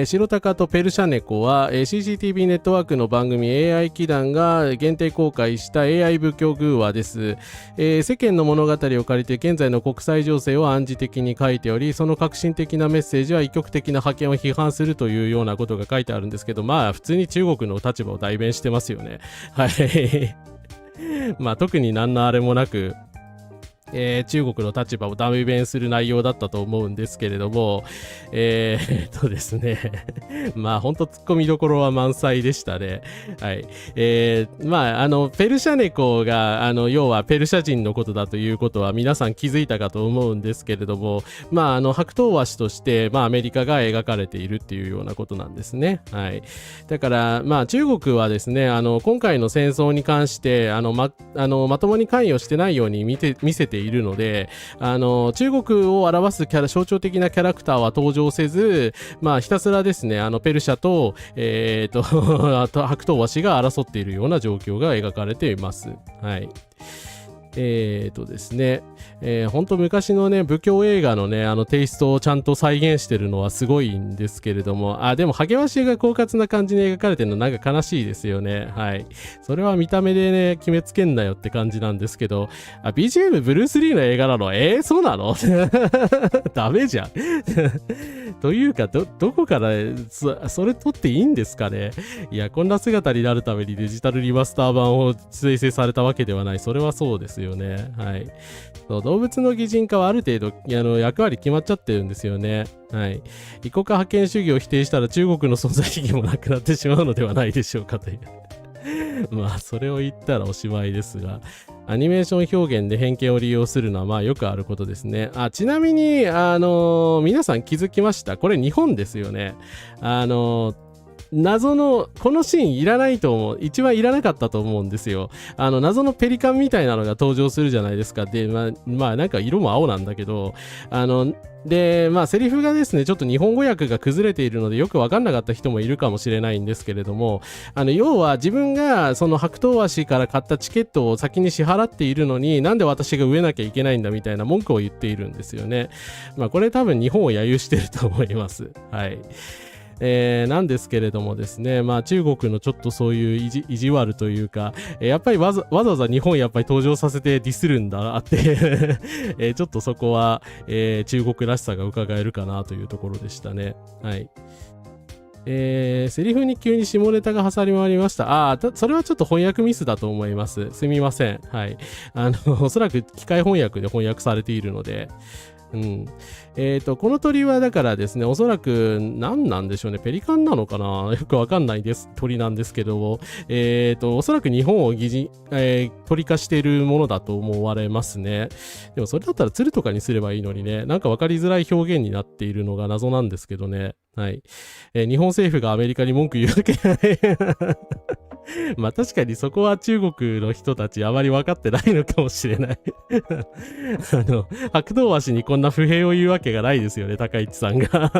白鷹とペルシャ猫は、CCTV ネットワークの番組 AI 祈願が限定公開した AI 仏教寓話です。世間の物語を借りて現在の国際情勢を暗示的に書いており、その革新的なメッセージは異極的な覇権を批判するというようなことが書いてあるんですけど、まあ普通に中国の立場を代弁してますよね。はい。まあ特に何のあれもなく、中国の立場を代弁する内容だったと思うんですけれども、ですね。まあ、ほんと突っ込みどころは満載でしたね。はい。まあ、ペルシャ猫が、要はペルシャ人のことだということは皆さん気づいたかと思うんですけれども、まあ、白頭鷲として、まあ、アメリカが描かれているっていうようなことなんですね。はい。だから、まあ、中国はですね、今回の戦争に関して、まともに関与してないように見せているので、中国を表す象徴的なキャラクターは登場せず、まあひたすらですね、ペルシャとあと白頭鷲が争っているような状況が描かれています。はい。ですね、本当昔のね、武教映画のね、テイストをちゃんと再現してるのはすごいんですけれども、でも、ハゲワシが狡猾な感じに描かれてるのなんか悲しいですよね。はい。それは見た目でね、決めつけんなよって感じなんですけど、BGM ブルース・リーの映画なの？そうなの？ダメじゃん。というか、どこからそれ撮っていいんですかね。いや、こんな姿になるためにデジタルリマスター版を生成されたわけではない。それはそうですよね。はい。動物の擬人化はある程度役割決まっちゃってるんですよね。はい。異国覇権主義を否定したら中国の存在意義もなくなってしまうのではないでしょうかという。まあ、それを言ったらおしまいですが、アニメーション表現で偏見を利用するのはまあよくあることですね。ちなみに、皆さん気づきました？これ日本ですよね。謎の、このシーンいらないと思う。一番いらなかったと思うんですよ。謎のペリカンみたいなのが登場するじゃないですか。で、まあなんか色も青なんだけど、で、まあセリフがですね、ちょっと日本語訳が崩れているのでよくわかんなかった人もいるかもしれないんですけれども、要は自分がその白頭鷲から買ったチケットを先に支払っているのに、なんで私が植えなきゃいけないんだみたいな文句を言っているんですよね。まあこれ多分日本を揶揄してると思います。はい。なんですけれどもですね、まあ中国のちょっとそういう意地悪というか、やっぱりわざわざ日本やっぱり登場させてディスるんだってちょっとそこは、中国らしさが伺えるかなというところでしたね。はい。セリフに急に下ネタが挟まりました。それはちょっと翻訳ミスだと思います。すみません。はい。おそらく機械翻訳で翻訳されているので、うん。この鳥はだからですね、おそらく何なんでしょうね、ペリカンなのかな、よくわかんない鳥なんですけども、おそらく日本を鳥化しているものだと思われますね。でもそれだったら鶴とかにすればいいのにね、なんかわかりづらい表現になっているのが謎なんですけどね。はい。日本政府がアメリカに文句言うわけない。まあ確かにそこは中国の人たちあまり分かってないのかもしれない。白頭鷲にこんな不平を言うわけがないですよね、高市さんが。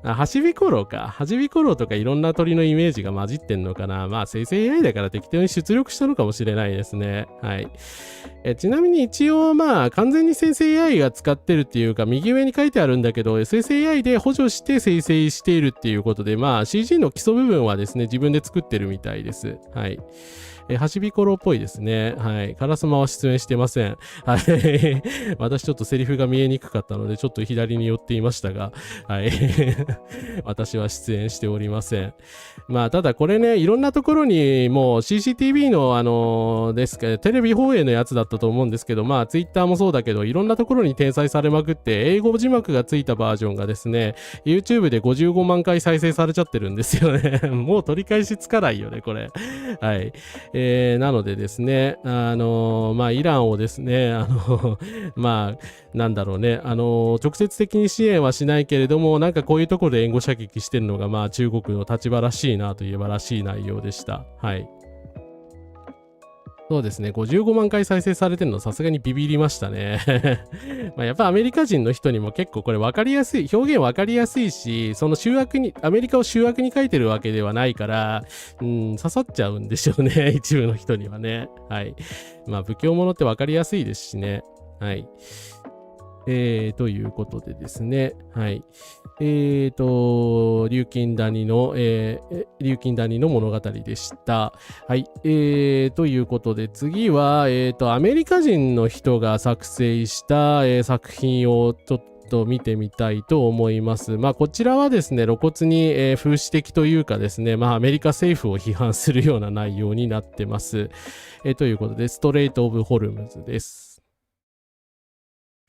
ハシビコロウか。ハシビコロウとかいろんな鳥のイメージが混じってんのかな。まあ生成 AI だから適当に出力したのかもしれないですね。はい。ちなみに一応まあ完全に生成 AI が使ってるっていうか、右上に書いてあるんだけど、生成 AI で補助して生成しているっていうことで、まあ CG の基礎部分はですね、自分で作ってるみたいです。はい。ハシビコロっぽいですね。はい。カラスマは出演してません。はい。私ちょっとセリフが見えにくかったので、ちょっと左に寄っていましたが、はい。私は出演しておりません。まあ、ただこれね、いろんなところにもう CCTV のですか、テレビ放映のやつだったと思うんですけど、まあ、Twitter もそうだけど、いろんなところに転載されまくって、英語字幕がついたバージョンがですね、YouTube で55万回再生されちゃってるんですよね。もう取り返しつかないよね、これ。はい。なのでですね、まあ、イランをですね、まあ、なんだろうね、直接的に支援はしないけれども、なんかこういうところで援護射撃してるのが、まあ、中国の立場らしいなといえばらしい内容でした。はい。そうですね、55万回再生されてるのさすがにビビりましたね。まあやっぱアメリカ人の人にも結構これ分かりやすい、表現分かりやすいし、その集約に、アメリカを集約に書いてるわけではないから、刺さっちゃうんでしょうね、一部の人にはね。はい。まあ、武教者って分かりやすいですしね。はい。ということでですね。はい。琉金谷の物語でした。はい。ということで、次は、アメリカ人の人が作成した、作品をちょっと見てみたいと思います。まあ、こちらはですね、露骨に、風刺的というかですね、まあ、アメリカ政府を批判するような内容になってます。ということで、ストレート・オブ・ホルムズです。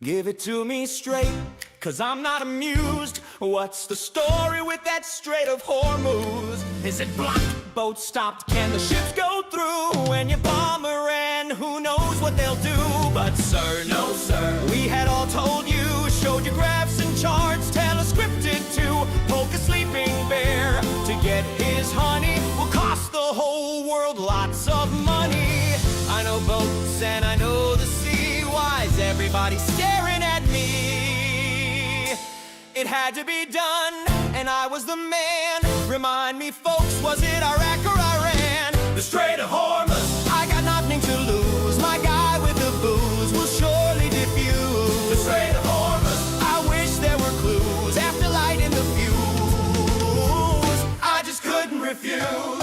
Give it to me straight, cause I'm not amused. What's the story with that Strait of Hormuz? Is it blocked? Boats stopped? Can the ships go through? When you bomb Iran, who knows what they'll do? But sir, no sir, we had all told you, showed you graphs and charts, telescripted to poke a sleeping bear. To get his honey will cost the whole world lots of money. I know boats and I know the sea. Why is everybody staring at me? It had to be done, and I was the man. Remind me, folks, was it Iraq or Iran? The Strait of Hormuz, I got nothing to lose. My guy with the booze will surely diffuse. The Strait of Hormuz, I wish there were clues after lighting the fuse. I just couldn't refuse.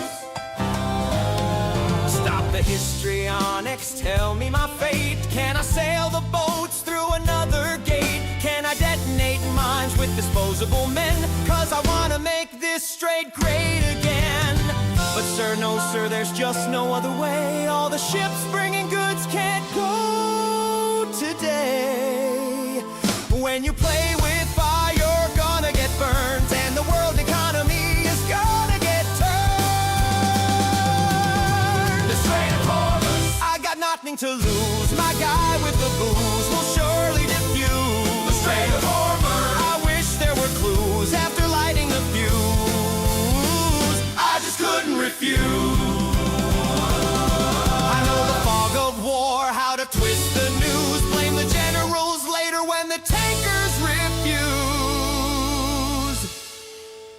Stop the histrionics, tell me my fate. Can I sail the boats through another gate? Can I detonate mines with disposable men? Cause I wanna make this strait great again. But sir, no sir, there's just no other way. All the ships bringing goods can't go today. When you play with fire, you're gonna get burnt, and the world economy is gonna get turned. The Strait of Hormuz, I got nothing to lose. My guy with the booze will surely diffuse. The Strait of Hormuz, I wish there were clues after lighting the fuse. I just couldn't refuse. I know the fog of war, how to twist the news. Blame the generals later when the tankers refuse.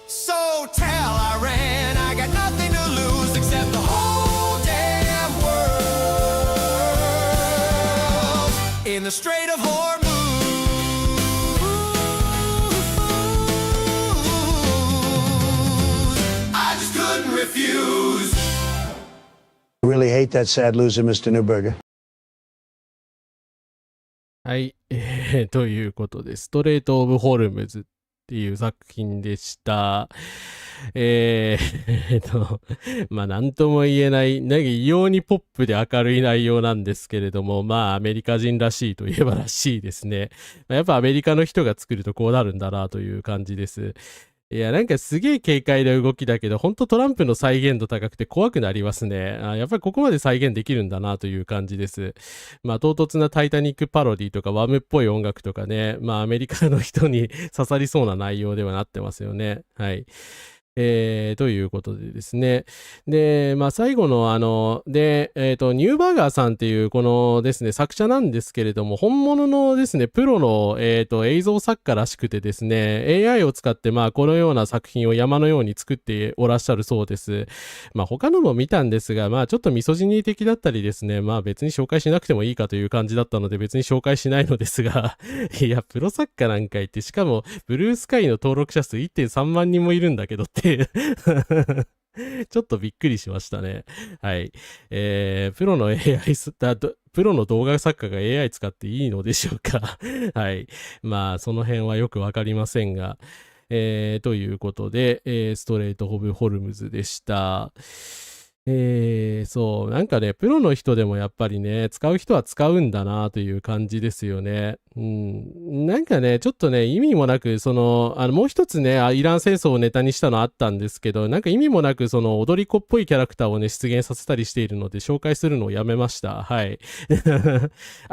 So tell Iran I got nothing to lose except the whole damn world in the Strait of Hormuz. I just couldn't refuse. I really hate that sad loser, Mr. Newberger. はい、ということで、ストレート・オブ・ホルムズっていう作品でした。まあ、なんとも言えない、なんか異様にポップで明るい内容なんですけれども、まあ、アメリカ人らしいといえばらしいですね。やっぱアメリカの人が作るとこうなるんだなという感じです。いや、なんかすげえ軽快な動きだけど、ほんとトランプの再現度高くて怖くなりますね。やっぱりここまで再現できるんだなという感じです。まあ、唐突なタイタニックパロディとかワムっぽい音楽とかね、まあ、アメリカの人に刺さりそうな内容ではなってますよね。はい。ということでですね。で、まあ、最後のニューバーガーさんっていうこのですね、作者なんですけれども、本物のですね、プロの、映像作家らしくてですね、AI を使って、まあ、このような作品を山のように作っておらっしゃるそうです。まあ、他のも見たんですが、まあ、ちょっとミソジニー的だったりですね、まあ、別に紹介しなくてもいいかという感じだったので、別に紹介しないのですが、いや、プロ作家なんか言って、しかも、ブルースカイの登録者数 1.3 万人もいるんだけどって、ちょっとびっくりしましたね。はい。プロの AI プロの動画作家が AI 使っていいのでしょうか。はい。まあ、その辺はよくわかりませんが、ということで、ストレート・オブ・ホルムズでした。そう、なんかね、プロの人でもやっぱりね、使う人は使うんだなという感じですよね。なんかね、ちょっとね、意味もなく、もう一つね、イラン戦争をネタにしたのあったんですけど、なんか意味もなく、踊り子っぽいキャラクターをね、出現させたりしているので、紹介するのをやめました。はい。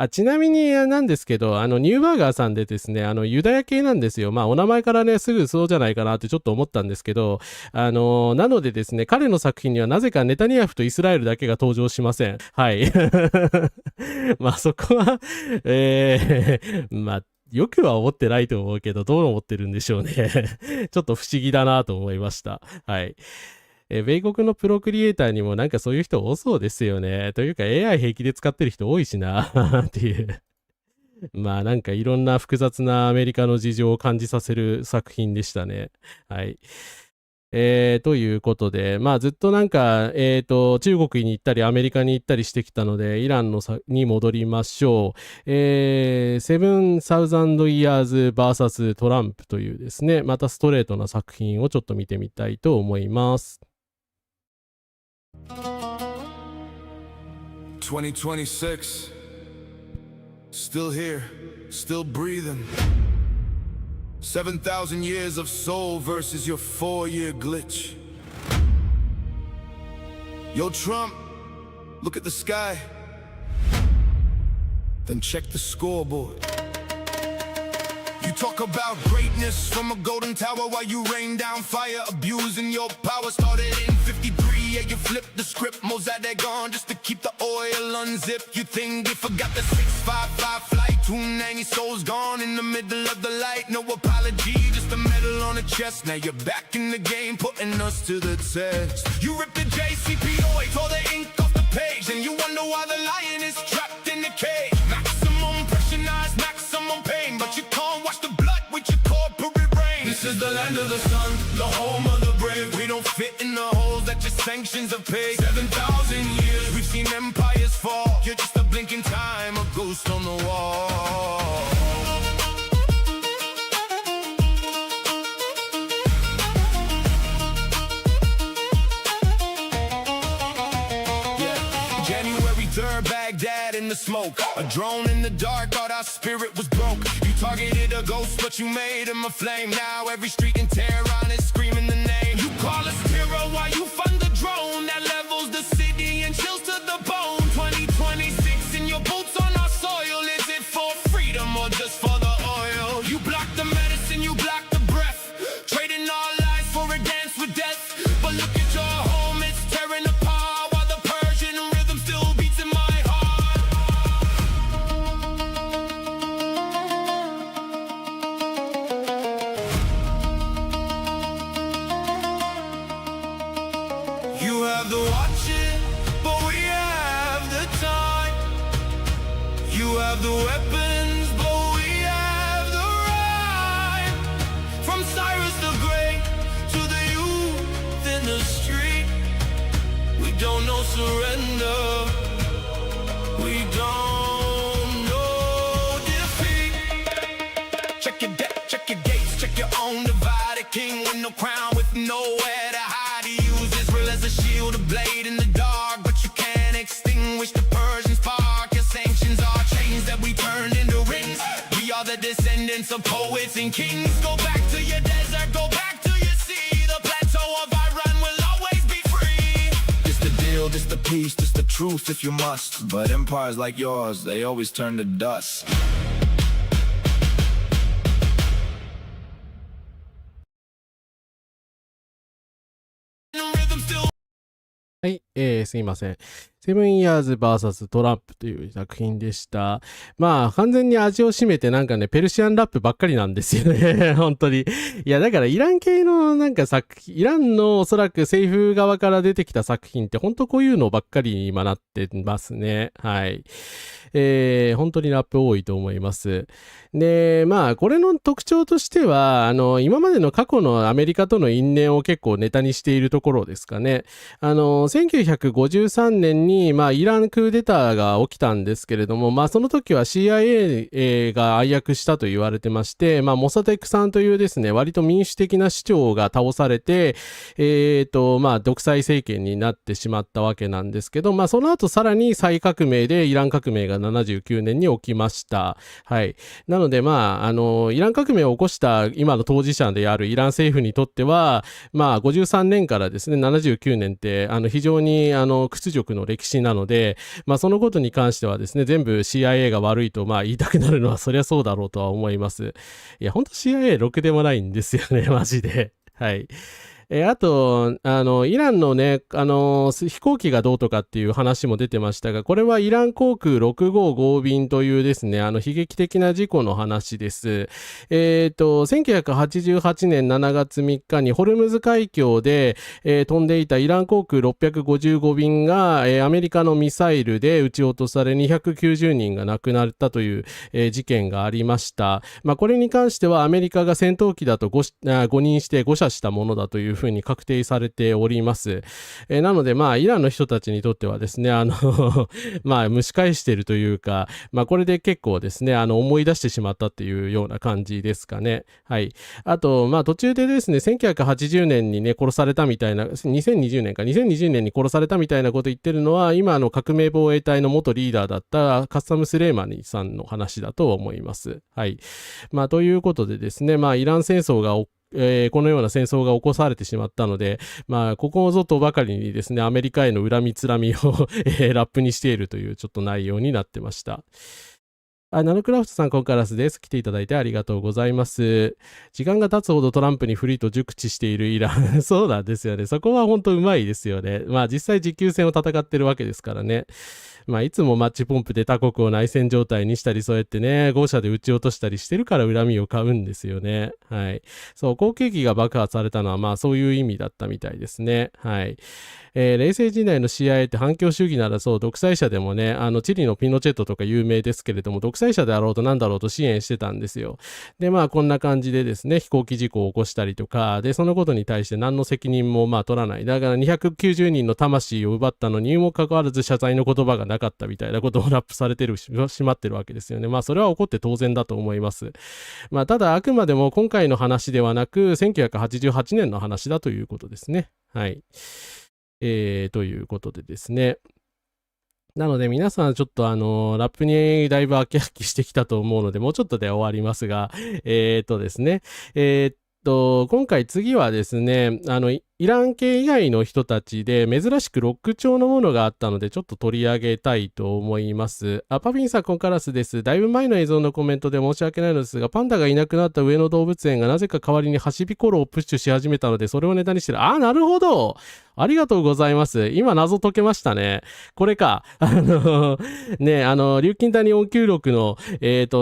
ちなみになんですけど、ニューバーガーさんでですね、ユダヤ系なんですよ。まあ、お名前からね、すぐそうじゃないかなってちょっと思ったんですけど、なのでですね、彼の作品にはなぜかネタニヤフとイスラエルだけが登場しません。はい。まあ、そこは、まあ、よくは思ってないと思うけど、どう思ってるんでしょうね。ちょっと不思議だなと思いました。はい。米国のプロクリエイターにもなんかそういう人多そうですよね。というか AI 平気で使ってる人多いしなっていう。まあなんかいろんな複雑なアメリカの事情を感じさせる作品でしたね。はい。ということで、まあずっとなんか、中国に行ったりアメリカに行ったりしてきたので、イランに戻りましょう。7000 Years vs トランプというですね、またストレートな作品をちょっと見てみたいと思います。2026 Still here, still breathing. 7,000 years of soul versus your 4-year glitch. Yo, Trump, look at the sky. Then check the scoreboard. You talk about greatness from a golden tower while you rain down fire, abusing your power. Started in 53, yeah, you flipped the script. Mosaic on just to keep the oil unzipped. You think they forgot the 655 flight? 290 souls gone in the middle of the light. No apology, just a medal on the chest. Now you're back in the game, putting us to the test. You ripped the JCPOA, tore the ink off the page, and you wonder why the lion is trapped in the cage. Maximum pressurized, maximum pain, but you can't watch the blood with your corporate brain. This is the land of the sun, the home of the brave. We don't fit in the holes that your sanctions have paid. 7,000 years, we've seen empires fall. You're just a blinking time, a ghost on the wall. January 3rd, Baghdad in the smoke. A drone in the dark, thought our spirit was broke. You targeted a ghost, but you made him a flame. Now every street in Tehran is screaming the name. You call us hero while you fund the drone that levels the city and chills to the bone. 2026 in your boots on our soil. Is it for freedom or just for the oil? You block the medicine, you block the breath, trading our lives for a dance with death. But look at your home, it's tearing apart while the Persian rhythm still beats in my heart. You have the watches, but we have the time. You have the weapons, but we have the rhyme. From Cyrus the Great to the youth in the street, we don't know surrender. We don't know defeat. Check your debt, check your gates, check your own divided king with no crown, with nowhere to hide. He used Israel as a shield, a blade in the dark, but you can't extinguish the Persian spark. Your sanctions are chains that we turned into rings. We are the descendants of poets and kings. Go back to your desert, go back to your sea. The plateau of Iran will always be free. This the deal, this the peace, this the truth if you must. But empires like yours, they always turn to dust. はい、すいません。セブンイヤーズ VS トランプという作品でした。まあ、完全に味を占めてなんかね、ペルシアンラップばっかりなんですよね。本当に。いや、だからイラン系のなんかイランのおそらく政府側から出てきた作品って本当こういうのばっかりに今なってますね。はい。本当にラップ多いと思います。で、まあ、これの特徴としては、今までの過去のアメリカとの因縁を結構ネタにしているところですかね。1953年に、まあ、イランクーデターが起きたんですけれども、まあ、その時は CIA が暗躍したと言われてまして、まあ、モサデクさんというですね、割と民主的な首長が倒されて、まあ、独裁政権になってしまったわけなんですけど、まあ、その後さらに再革命でイラン革命が79年に起きました。はい。なので、まあ、イラン革命を起こした今の当事者であるイラン政府にとっては、まあ、53年からですね、79年って、非常に、屈辱の歴史なので、まあ、そのことに関してはですね、全部 CIA が悪いと、まあ、言いたくなるのは、そりゃそうだろうとは思います。いや、ほんと CIA ろくでもないんですよね、マジで。はい。あと、イランのね、飛行機がどうとかっていう話も出てましたが、これはイラン航空655便というですね、悲劇的な事故の話です。1988年7月3日にホルムズ海峡で、飛んでいたイラン航空655便が、アメリカのミサイルで撃ち落とされ290人が亡くなったという、事件がありました。まあ、これに関してはアメリカが戦闘機だと誤認して誤射したものだというふうに確定されております。なので、まあ、イランの人たちにとってはですね、まあ、蒸し返しているというか、まあ、これで結構ですね、思い出してしまったっていうような感じですかね。はい。あと、まあ、途中でですね、1980年にね、殺されたみたいな、2020年に殺されたみたいなこと言ってるのは、今の革命防衛隊の元リーダーだったカッサム・スレイマニさんの話だと思います。はい。まあ、ということでですね、まあ、イラン戦争がこのような戦争が起こされてしまったので、まあ、ここぞとばかりにですね、アメリカへの恨みつらみをラップにしているというちょっと内容になってました。ナノクラフトさん、コンカラスです。来ていただいてありがとうございます。時間が経つほどトランプに不利と熟知しているイラン。そうなんですよね。そこは本当うまいですよね。まあ実際持久戦を戦ってるわけですからね。まあいつもマッチポンプで他国を内戦状態にしたり、そうやってね、豪車で撃ち落としたりしてるから恨みを買うんですよね。はい。そう、航空機が爆発されたのはまあそういう意味だったみたいですね。はい。冷戦時代の CIA って反共主義ならそう、独裁者でもね、チリのピノチェットとか有名ですけれども、独裁者であろうとなんだろうと支援してたんですよ。で、まあこんな感じでですね、飛行機事故を起こしたりとか、で、そのことに対して何の責任もまあ取らない。だから290人の魂を奪ったのにもかかわらず謝罪の言葉がなかったみたいなことをラップされてるしまってるわけですよね。まあそれは起こって当然だと思います。まあただあくまでも今回の話ではなく、1988年の話だということですね。はい。ということでですね。なので皆さんちょっとラップにだいぶ飽き飽きしてきたと思うので、もうちょっとで終わりますが、ですね。今回次はですね、イラン系以外の人たちで珍しくロック調のものがあったのでちょっと取り上げたいと思います。パピンさん、コンカラスです。だいぶ前の映像のコメントで申し訳ないのですが、パンダがいなくなった上野動物園がなぜか代わりにハシビコロをプッシュし始めたので、それをネタにしてる。なるほど。ありがとうございます。今謎解けましたね。これか。ね、琉金谷音球録の、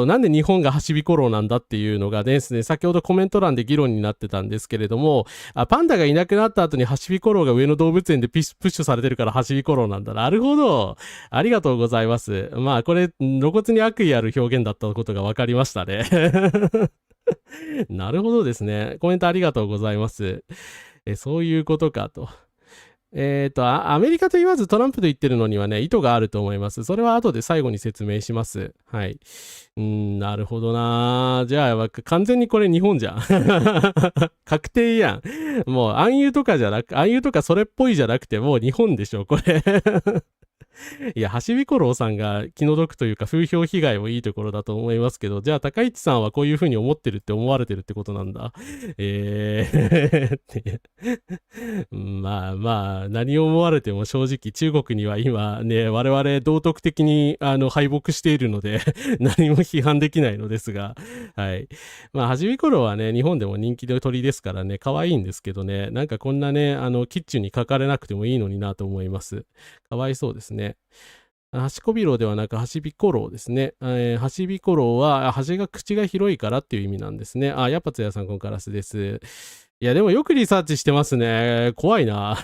なんで日本がハシビコロなんだっていうのがですね、先ほどコメント欄で議論になってたんですけれども、パンダがいなくなった後にハシビコロが上野動物園でプッシュされてるからハシビコロなんだ。なるほど。ありがとうございます。まあ、これ、露骨に悪意ある表現だったことが分かりましたね。なるほどですね。コメントありがとうございます。そういうことかと。アメリカと言わずトランプと言ってるのにはね、意図があると思います。それは後で最後に説明します。はい。なるほどな。じゃあ、完全にこれ日本じゃん。確定やん。もう暗喩とかそれっぽいじゃなくて、もう日本でしょ、これ。いや、ハシビコロウさんが気の毒というか風評被害もいいところだと思いますけど、じゃあ高市さんはこういう風に思ってるって思われてるってことなんだ。まあ、何を思われても正直中国には今ね、我々道徳的に敗北しているので、何も批判できないのですが、はい。まあ、ハシビコロウはね、日本でも人気の鳥ですからね、可愛いんですけどね、なんかこんなね、キッチンに書かれなくてもいいのになと思います。かわいそうですね。ね。ハシコビロウではなくハシビコロウですね。ハシビコロウは口が広いからっていう意味なんですね。やっぱつやさんこんからすです。いやでもよくリサーチしてますね。怖いな。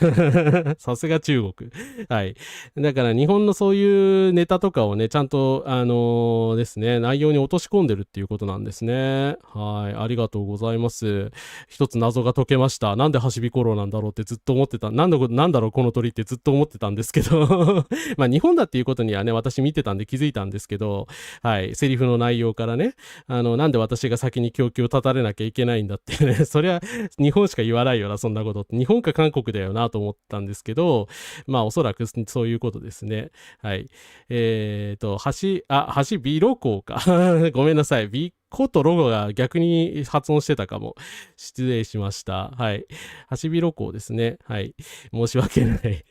さすが中国。はい。だから日本のそういうネタとかをね、ちゃんとですね、内容に落とし込んでるっていうことなんですね。はい。ありがとうございます。一つ謎が解けました。なんでハシビコロウなんだろうってずっと思ってた。なんだろうこの鳥ってずっと思ってたんですけど。まあ日本だっていうことにはね、私見てたんで気づいたんですけど、はい。セリフの内容からね、なんで私が先に供給を断たれなきゃいけないんだってね、そりゃ、日本しか言わないよな、そんなことって。日本か韓国だよなと思ったんですけど、まあおそらくそういうことですね。はい。ハシビロコウか。ごめんなさい。ビコとロゴが逆に発音してたかも。失礼しました。はい。ハシビロコウですね。はい。申し訳ない。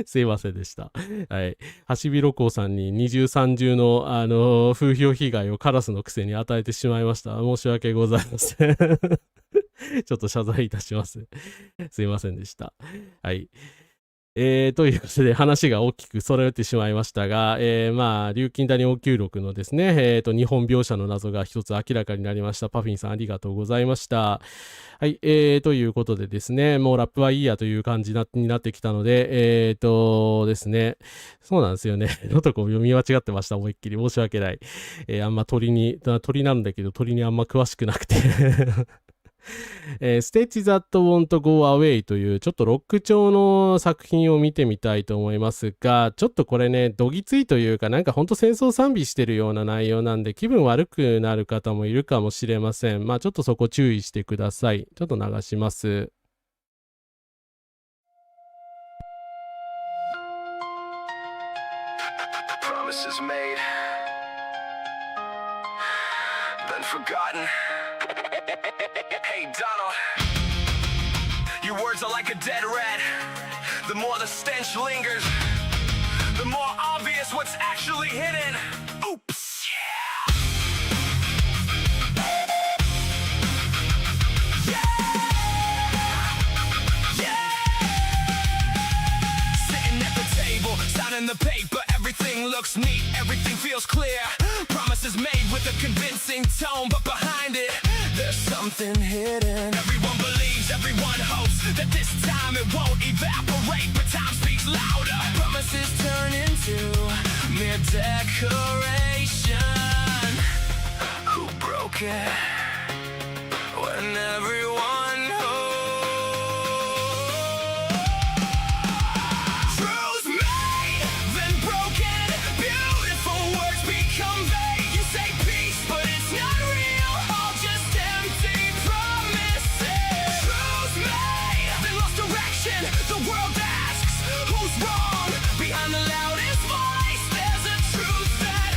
すいませんでした。はい。ハシビロコウさんに二重三重の、風評被害をカラスのくせに与えてしまいました。申し訳ございません。ちょっと謝罪いたします。すいませんでした。はい。ということで話が大きくそれてしまいましたが、まあ、琉金谷応急録のですね、日本描写の謎が一つ明らかになりました。パフィンさんありがとうございました。はい、ということでですね、もうラップはいいやという感じになってきたので、ですね、そうなんですよね。のとこ読み間違ってました、思いっきり。申し訳ない。あんま鳥なんだけど、鳥にあんま詳しくなくて。Stitch That Won't Go Away というちょっとロック調の作品を見てみたいと思いますが、ちょっとこれね、どぎついというかなんかほんと戦争賛美してるような内容なんで気分悪くなる方もいるかもしれません。まあちょっとそこ注意してください。ちょっと流します。Promises made, then forgotten. Hey Donald, your words are like a dead rat. The more the stench lingers, the more obvious what's actually hidden. Oops, yeah. Sitting at the table, signing the paper, everything looks neat, everything feels clear. Promises made with a convincing tone, but behind it there's something hidden. Everyone believes, everyone hopes that this time it won't evaporate, but time speaks louder. Promises turn into mere decoration. Who broke it when everyone hopes? Truth's made, then broken. Beautiful words become vague. You say peace, but it's not real. All just empty promises. Truth's made, then lost direction. The world asks, who's wrong? Behind the loudest voice, there's a truth that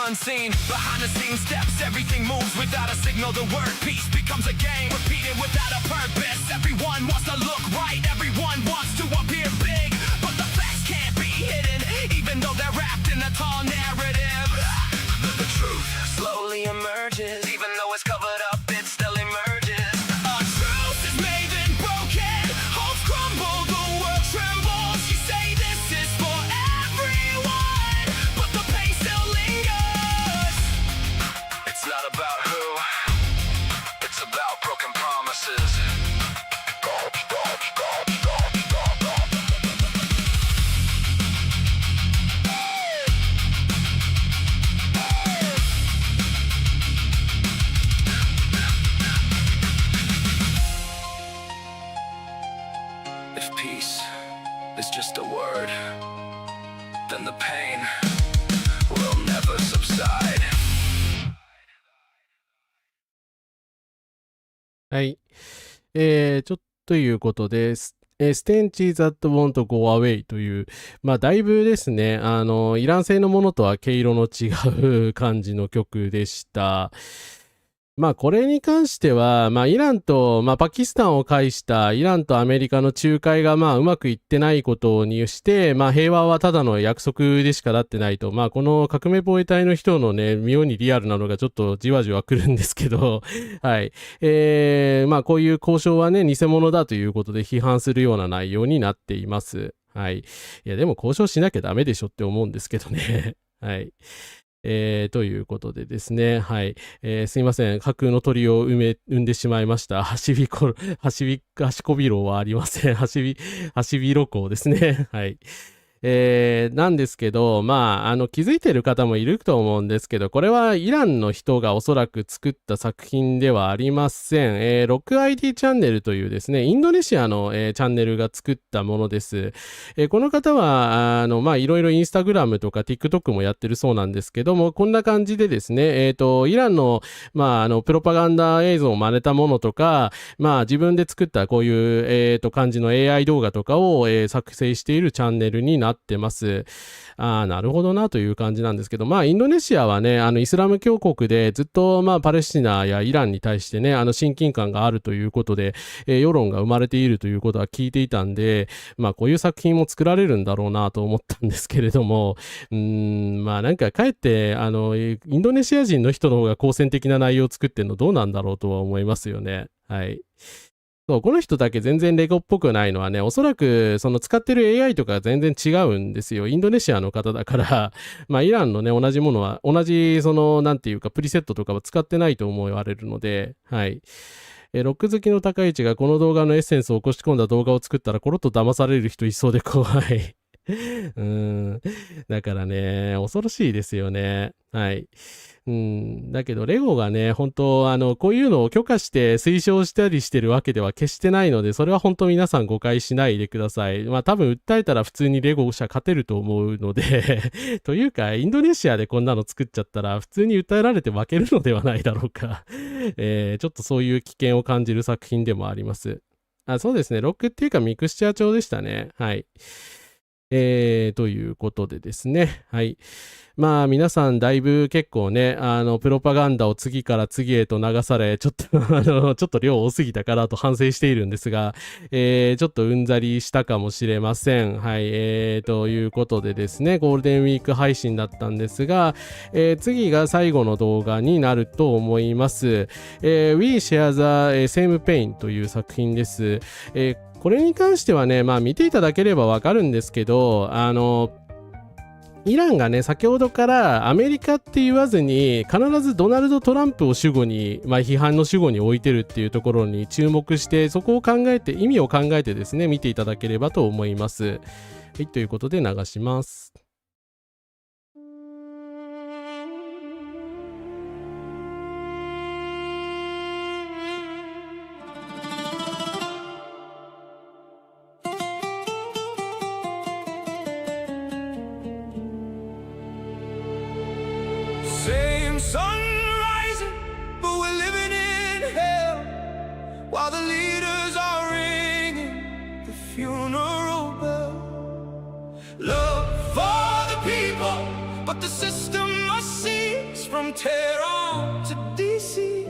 unseen. Behind the scenes steps, everything moves without a signal. The word peace becomes a game, repeated without a purpose. Everyone wants to look right, everyone wants to appear big, but the facts can't be hidden, even though they're wrapped in a tall narrative. The truth slowly emerges, even though it's covered up, it still emerges. A truth is made and broken, hopes crumble, the world trembles. You say this is for everyone, but the pain still lingers. It's not about who, it's about broken promises. If peace is just a word, then the pain will never subside. はい。ちょっということです。Stench That Won't Go Away という、まあだいぶですね、イラン製のものとは毛色の違う感じの曲でした。まあこれに関しては、まあイランと、まあパキスタンを介したイランとアメリカの仲介がまあうまくいってないことにして、まあ平和はただの約束でしかなってないと、まあこの革命防衛隊の人のね、妙にリアルなのがちょっとじわじわ来るんですけど、はい。まあこういう交渉はね、偽物だということで批判するような内容になっています。はい。いやでも交渉しなきゃダメでしょって思うんですけどね。はい。ということでですね、はい。すいません。架空の鳥を産んでしまいました。ハシコビロウはありません。ハシビロコウですね。はい。なんですけど、まあ、気づいてる方もいると思うんですけど、これはイランの人がおそらく作った作品ではありません。ロック ID チャンネルというですね、インドネシアの、チャンネルが作ったものです。この方は、まあ、いろいろインスタグラムとか TikTok もやってるそうなんですけども、こんな感じでですね、イランの、まあ、プロパガンダ映像を真似たものとか、まあ、自分で作ったこういう、感じの AI 動画とかを、作成しているチャンネルになってます。なるほどなという感じなんですけど、まあインドネシアはね、イスラム教国でずっとまあパレスチナやイランに対してね、親近感があるということで、世論が生まれているということは聞いていたんで、まあこういう作品も作られるんだろうなと思ったんですけれども、まあなんかかえってインドネシア人の人の方が好戦的な内容を作ってるのどうなんだろうとは思いますよね。はい。そう、この人だけ全然レゴっぽくないのはね、おそらくその使ってる AI とか全然違うんですよ。インドネシアの方だから、まあイランのね、同じものは、同じその、なんていうか、プリセットとかは使ってないと思われるので、はい。ロック好きの高市がこの動画のエッセンスを起こし込んだ動画を作ったらコロッと騙される人いそうで怖い。だからね、恐ろしいですよね。はい。だけど、レゴがね、本当こういうのを許可して推奨したりしてるわけでは決してないので、それは本当皆さん誤解しないでください。まあ多分訴えたら普通にレゴ社勝てると思うので、というか、インドネシアでこんなの作っちゃったら、普通に訴えられて負けるのではないだろうか。ちょっとそういう危険を感じる作品でもあります。そうですね、ロックっていうかミクスチャー調でしたね。はい。ということでですね。はい。まあ皆さんだいぶ結構ね、プロパガンダを次から次へと流され、ちょっとちょっと量多すぎたかなと反省しているんですが、ちょっとうんざりしたかもしれません。はい。ということでですね、ゴールデンウィーク配信だったんですが、次が最後の動画になると思います。We Share the Same Pain という作品です。これに関してはね、まあ見ていただければわかるんですけど、イランがね、先ほどからアメリカって言わずに、必ずドナルド・トランプを主語に、まあ批判の主語に置いてるっていうところに注目して、そこを考えて、意味を考えてですね、見ていただければと思います。はい、ということで流します。Same sun rising, but we're living in hell. While the leaders are ringing the funeral bell. Love for the people, but the system must cease. From Tehran to DC,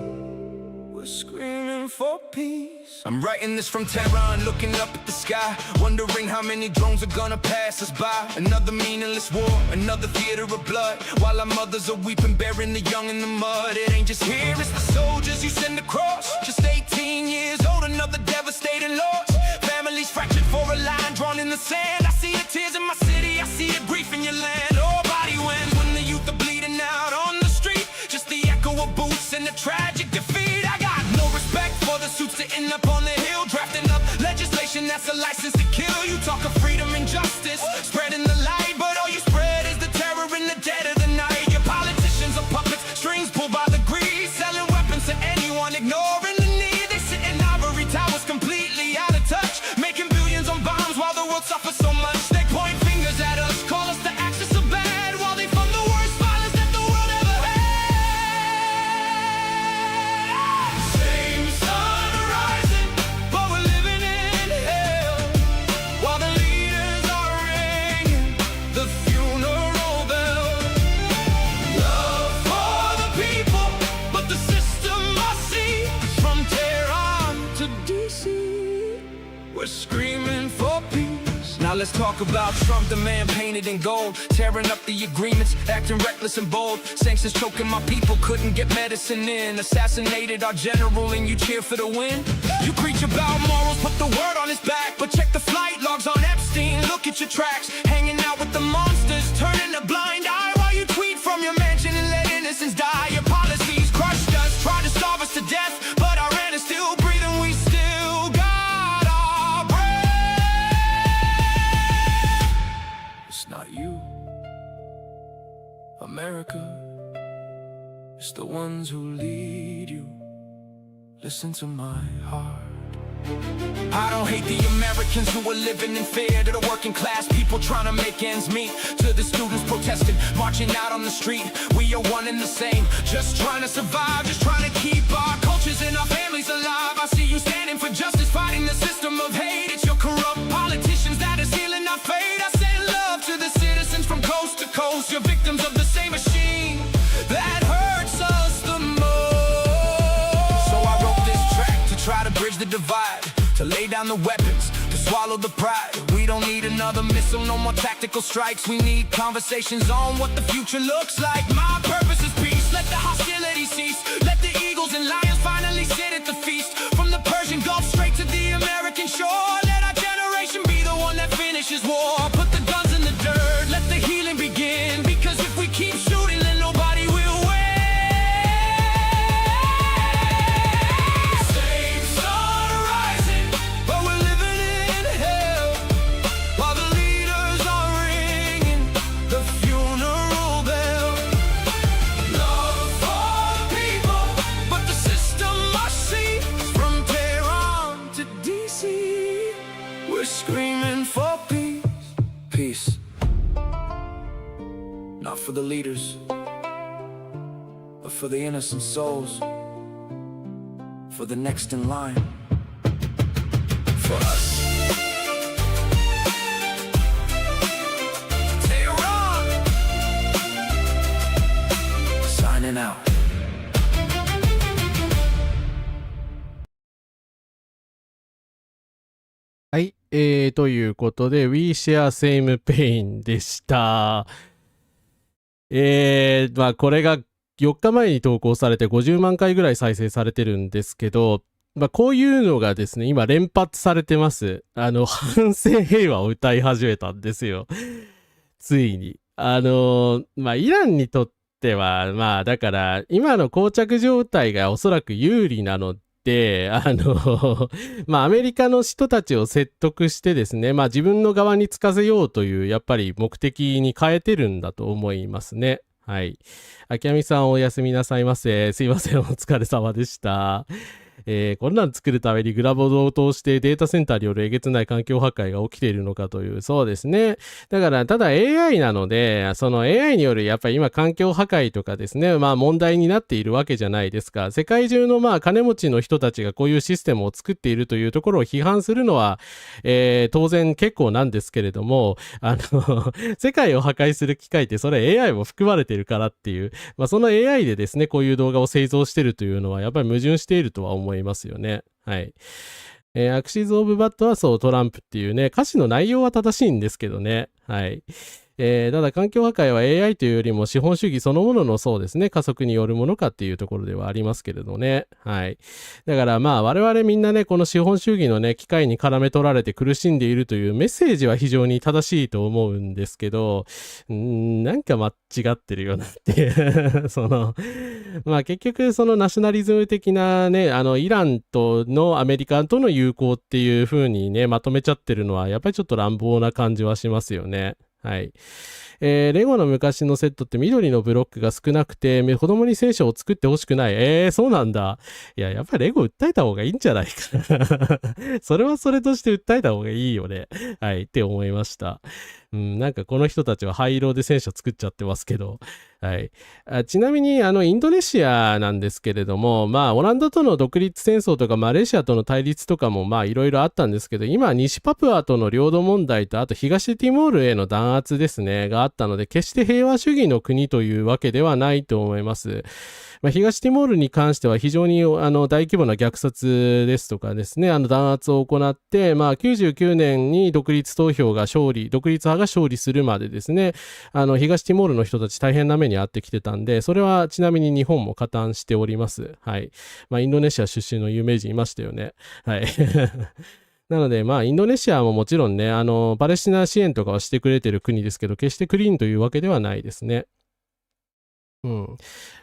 we're screaming for peace. I'm writing this from Tehran, looking up at the sky, wondering how many drones are gonna pass us by. Another meaningless war, another theater of blood, while our mothers are weeping, burying the young in the mud. It ain't just here, it's the soldiers you send across. Just 18 years old, another devastating loss. Families fractured for a line drawn in the sand. I see the tears in my city, I see the grief in your land. Oh, body wins when the youth are bleeding out on the street. Just the echo of boots and the tragic defeat. I got no respect for the suits sitting up on the hill, drafting up legislation that's a license to kill. You talk of freedom and justice, spreading the light, but all you spread is the terror in the dead of the night. Your politicians are puppets, strings pulled by the greed, selling weapons to anyone, ignoring the need. They sit in ivory towers completely out of touch, making billions on bombs while the world suffers so much. They point fingers at us, call us the axis of let's talk about Trump, the man painted in gold, tearing up the agreements, acting reckless and bold. Sanctions choking my people, couldn't get medicine in. Assassinated our general and you cheer for the win. You preach about morals, put the word on his back, but check the flight logs on Epstein. Look at your tracks, hanging out with the monsters, turning a blind eye while you tweet from your mansion and let innocents die. Your policies crushed us, tried to starve us to death, but our end is still breathing. We still got our breath. It's not you, America. It's the ones who lead you. Listen to my heart. I don't hate the Americans who are living in fear, to the working class people trying to make ends meet, to the students protesting, marching out on the street. We are one and the same, just trying to survive, just trying to keep our cultures and our families alive. I see you standing for justice, fighting the system of hate. It's your corrupt politicians that are sealing our fate. I send love to the citizens from coast to coast. You're victims of the same machine that hurts us the most. So I wrote this track to try to bridge the divide, to lay down the weapons, to swallow the pride. We don't need another missile, no more tactical strikes. We need conversations on what the future looks like. My purpose is peace, let the hostility cease. Let the eagles and lions finally sit at the feast. From the Persian Gulf straight to the American shore. Let our generation be the one that finishes war. Put the guns in the dirt, let the healing begin. Because if we keep shooting, then nobody will win. Screaming for peace, peace. Not for the leaders, but for the innocent souls, for the next in line, for us. Tehran, signing out. はい、ということで We Share Same Pain でした。まあこれが4日前に投稿されて50万回ぐらい再生されてるんですけど、まあこういうのがですね今連発されてます。反戦平和を歌い始めたんですよ。ついにまあイランにとってはまあだから今の膠着状態がおそらく有利なので、まあアメリカの人たちを説得してですね、まあ自分の側につかせようというやっぱり目的に変えてるんだと思いますね。はい。秋山さんおやすみなさいませ。すいません、お疲れ様でした。こんなん作るためにグラボドを通してデータセンターによるえげつない環境破壊が起きているのかという、そうですね。だからただ AI なので、その AI によるやっぱり今環境破壊とかですね、まあ問題になっているわけじゃないですか。世界中のまあ金持ちの人たちがこういうシステムを作っているというところを批判するのは、当然結構なんですけれども、世界を破壊する機械ってそれ AI も含まれているからっていう、まあその AI でですね、こういう動画を製造しているというのはやっぱり矛盾しているとは思いますよね。はい。アクシズ・オブ・バットはそうトランプっていうね、歌詞の内容は正しいんですけどね。はい。ただ環境破壊は AI というよりも資本主義そのもののそうですね、加速によるものかっていうところではありますけれどね。はい。だからまあ我々みんなね、この資本主義のね、機械に絡め取られて苦しんでいるというメッセージは非常に正しいと思うんですけど、なんか間違ってるよなってまあ結局そのナショナリズム的なね、イランとのアメリカとの友好っていう風にね、まとめちゃってるのはやっぱりちょっと乱暴な感じはしますよね。はい。レゴの昔のセットって緑のブロックが少なくて、子供に聖書を作ってほしくない。そうなんだ。いや、やっぱりレゴ訴えた方がいいんじゃないかな。それはそれとして訴えた方がいいよね。はい、って思いました。なんかこの人たちは灰色で戦車作っちゃってますけど。はい。ちなみに、インドネシアなんですけれども、まあ、オランダとの独立戦争とか、マレーシアとの対立とかも、まあ、いろいろあったんですけど、今、西パプアとの領土問題と、あと東ティモールへの弾圧ですね、があったので、決して平和主義の国というわけではないと思います。東ティモールに関しては非常に大規模な虐殺ですとかですね、弾圧を行って、99年に独立派が勝利するまでですね、東ティモールの人たち大変な目に遭ってきてたんで、それはちなみに日本も加担しております。はい。インドネシア出身の有名人いましたよね。はい。なので、インドネシアももちろんね、パレスチナ支援とかはしてくれてる国ですけど、決してクリーンというわけではないですね。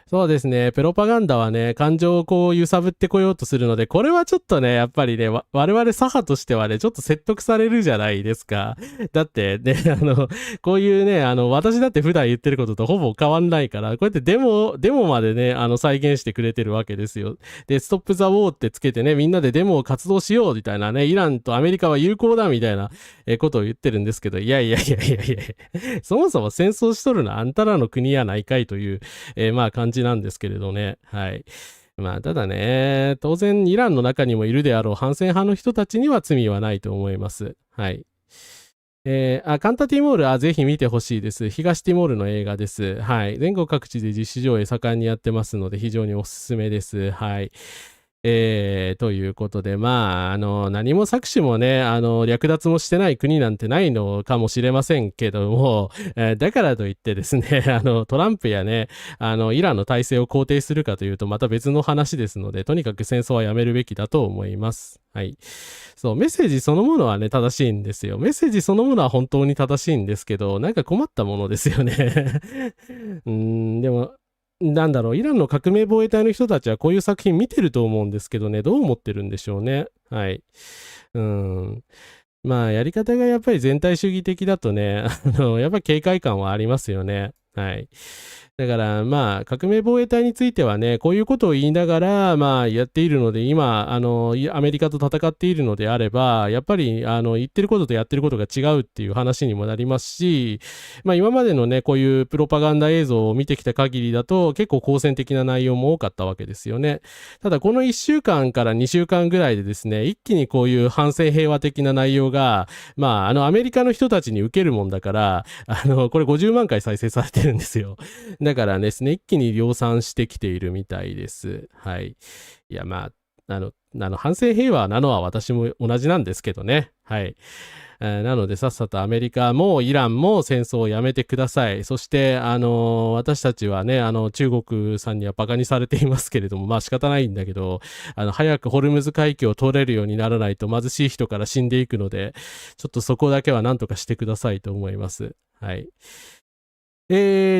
そうですね。プロパガンダはね、感情をこう揺さぶってこようとするので、これはちょっとね、やっぱりね、我々左派としてはね、ちょっと説得されるじゃないですか。だってね、こういうね、私だって普段言ってることとほぼ変わんないから、こうやってデモまでね、再現してくれてるわけですよ。で、ストップザウォーってつけてね、みんなでデモを活動しようみたいなね、イランとアメリカは友好だみたいなことを言ってるんですけど、いや、そもそも戦争しとるのあんたらの国やないかいという、感じなんですけれどね。はい。ただね、当然イランの中にもいるであろう反戦派の人たちには罪はないと思います。はい。カンタティモール、ぜひ見てほしいです。東ティモールの映画です。はい。全国各地で実施上映盛んにやってますので、非常におすすめです。はい。ということで、何も搾取もね、略奪もしてない国なんてないのかもしれませんけども、だからといってですね、トランプやね、イランの体制を肯定するかというと、また別の話ですので、とにかく戦争はやめるべきだと思います。はい。そう、メッセージそのものはね、正しいんですよ。メッセージそのものは本当に正しいんですけど、なんか困ったものですよね。でも、なんだろう、イランの革命防衛隊の人たちはこういう作品見てると思うんですけどね、どう思ってるんでしょうね。はい。やり方がやっぱり全体主義的だとね、やっぱり警戒感はありますよね。はい。だから革命防衛隊についてはね、こういうことを言いながらやっているので、今アメリカと戦っているのであれば、やっぱり言ってることとやってることが違うっていう話にもなりますし、今までのねこういうプロパガンダ映像を見てきた限りだと結構好戦的な内容も多かったわけですよね。ただこの1週間から2週間ぐらいでですね、一気にこういう反戦平和的な内容がアメリカの人たちに受けるもんだから、これ50万回再生されてるんですよ。だからですね、一気に量産してきているみたいです。はい。いや、反戦平和なのは私も同じなんですけどね。はい。なので、さっさとアメリカもイランも戦争をやめてください。そして、私たちはね、中国さんにはバカにされていますけれども、仕方ないんだけど、早くホルムズ海峡を通れるようにならないと貧しい人から死んでいくので、ちょっとそこだけは何とかしてくださいと思います。はい。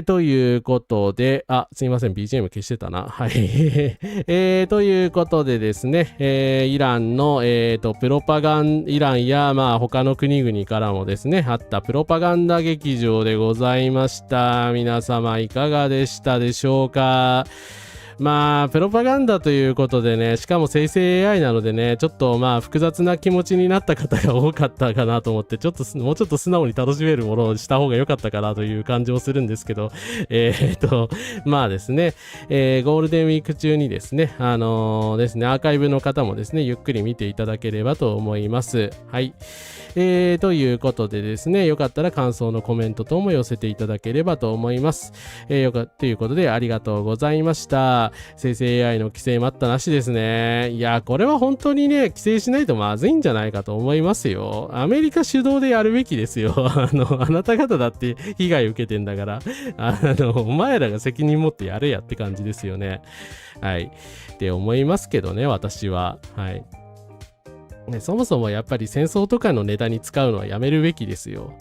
ということで、すいません、BGM 消してたな。はい。ということでですね、イランの、プロパガン、イランや、他の国々からもですね、あったプロパガンダ劇場でございました。皆様いかがでしたでしょうか。プロパガンダということでね、しかも生成 AI なのでね、ちょっと複雑な気持ちになった方が多かったかなと思って、もうちょっと素直に楽しめるものをした方が良かったかなという感じをするんですけど、ですね、ゴールデンウィーク中にですね、ですね、アーカイブの方もですね、ゆっくり見ていただければと思います。はい。ということでですね、よかったら感想のコメント等も寄せていただければと思います。ということでありがとうございました。生成 AI の規制待ったなしですね。いや、これは本当にね、規制しないとまずいんじゃないかと思いますよ。アメリカ主導でやるべきですよ。あなた方だって被害受けてんだから、お前らが責任持ってやれやって感じですよね。はい。って思いますけどね、私は。はい。ね、そもそもやっぱり戦争とかのネタに使うのはやめるべきですよ。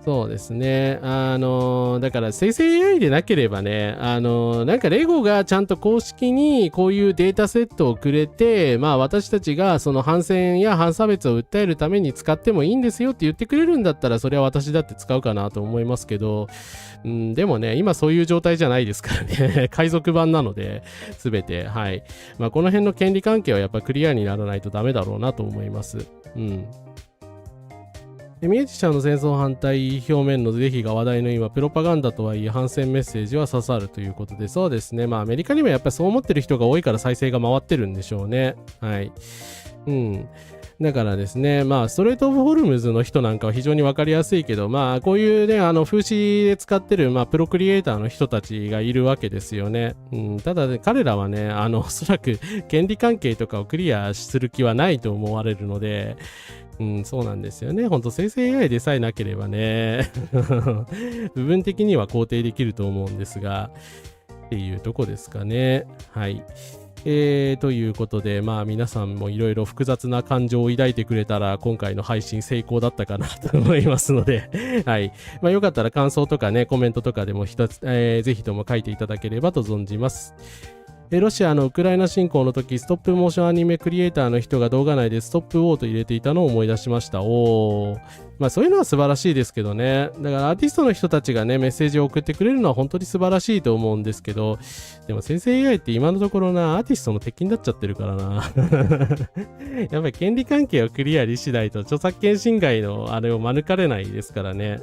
そうですね。だから生成 AI でなければね、なんかレゴがちゃんと公式にこういうデータセットをくれて、私たちがその反戦や反差別を訴えるために使ってもいいんですよって言ってくれるんだったら、それは私だって使うかなと思いますけど、でもね、今そういう状態じゃないですからね。海賊版なので、すべて。はい。この辺の権利関係はやっぱクリアにならないとダメだろうなと思います。ミュージシャンの戦争反対表面の是非が話題の今、プロパガンダとはいえ反戦メッセージは刺さるということで、そうですね。アメリカにもやっぱりそう思ってる人が多いから再生が回ってるんでしょうね。はい。だからですね、まあ、ストレートオブホルムズの人なんかは非常にわかりやすいけど、まあ、こういうね、風刺で使ってる、まあ、プロクリエイターの人たちがいるわけですよね。ただね、彼らはね、おそらく権利関係とかをクリアする気はないと思われるので、そうなんですよね。ほんと生成 AI でさえなければね、部分的には肯定できると思うんですが、っていうとこですかね。はい。ということで、まあ皆さんもいろいろ複雑な感情を抱いてくれたら、今回の配信成功だったかなと思いますので、はい。まあよかったら感想とかね、コメントとかでも一つ、ぜひとも書いていただければと存じます。ロシアのウクライナ侵攻の時、ストップモーションアニメクリエイターの人が動画内でストップウォーと入れていたのを思い出しました。まあそういうのは素晴らしいですけどね。だからアーティストの人たちがね、メッセージを送ってくれるのは本当に素晴らしいと思うんですけど、でも生成 AI って今のところな、アーティストの敵になっちゃってるからな。やっぱり権利関係をクリアにしないと著作権侵害のあれを免れないですからね。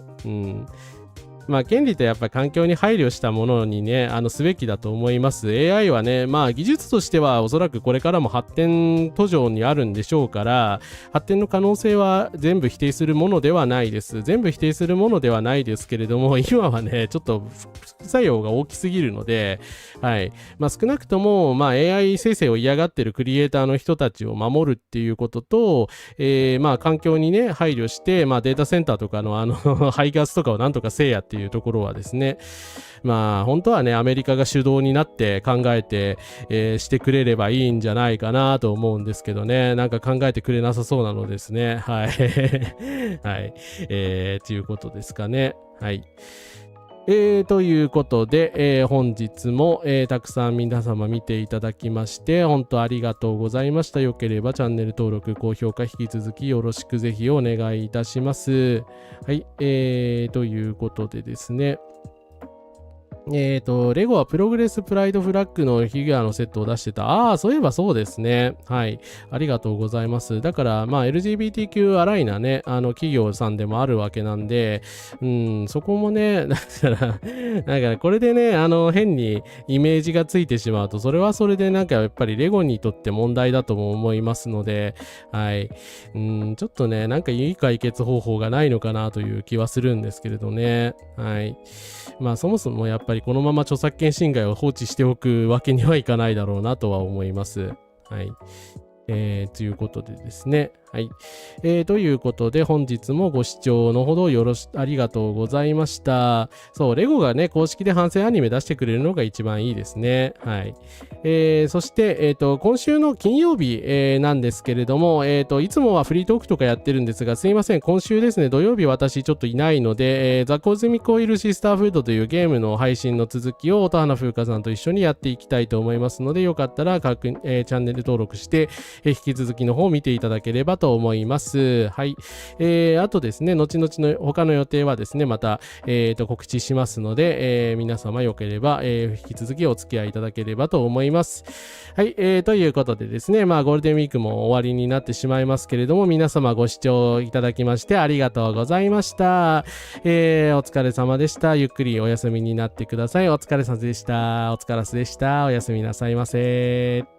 まあ、権利とやっぱり環境に配慮したものにね、すべきだと思います。AI はね、まあ、技術としてはおそらくこれからも発展途上にあるんでしょうから、発展の可能性は全部否定するものではないです。全部否定するものではないですけれども、今はね、ちょっと副作用が大きすぎるので、はい。まあ、少なくとも、まあ、AI 生成を嫌がってるクリエイターの人たちを守るっていうことと、まあ、環境にね、配慮して、まあ、データセンターとかの排ガスとかをなんとかせいやっていうところはですね、まあ本当はねアメリカが主導になって考えて、してくれればいいんじゃないかなと思うんですけどね、なんか考えてくれなさそうなのですね。はいはい、ということですかね。はい。ということで、本日も、たくさん皆様見ていただきまして本当ありがとうございました。よければチャンネル登録高評価引き続きよろしくぜひお願いいたします。はい、ということでですね、レゴはプログレスプライドフラッグのフィギュアのセットを出してた。そういえばそうですね。はい。ありがとうございます。だから、まあ、LGBTQ アライなね、企業さんでもあるわけなんで、そこもね、だからこれでね、変にイメージがついてしまうと、それはそれでなんかやっぱりレゴにとって問題だとも思いますので、はい。ちょっとね、なんかいい解決方法がないのかなという気はするんですけれどね。はい。まあ、そもそもやっぱりこのまま著作権侵害を放置しておくわけにはいかないだろうなとは思います。はい。ということでですね。はい。ということで、本日もご視聴のほどありがとうございました。そう、レゴがね、公式で反省アニメ出してくれるのが一番いいですね。はい。そして、今週の金曜日、なんですけれども、いつもはフリートークとかやってるんですが、すいません、今週ですね、土曜日私ちょっといないので、ザ・コズミコイル・シスターフードというゲームの配信の続きを音花風花さんと一緒にやっていきたいと思いますので、よかったらチャンネル登録して、引き続きの方を見ていただければと思います。はい。あとですね、後々の他の予定はですね、また、告知しますので、皆様よければ、引き続きお付き合いいただければと思います。はい。ということでですね、まあゴールデンウィークも終わりになってしまいますけれども、皆様ご視聴いただきましてありがとうございました。お疲れ様でした。ゆっくりお休みになってください。お疲れ様でした。お疲れ様でした。おやすみなさいませ。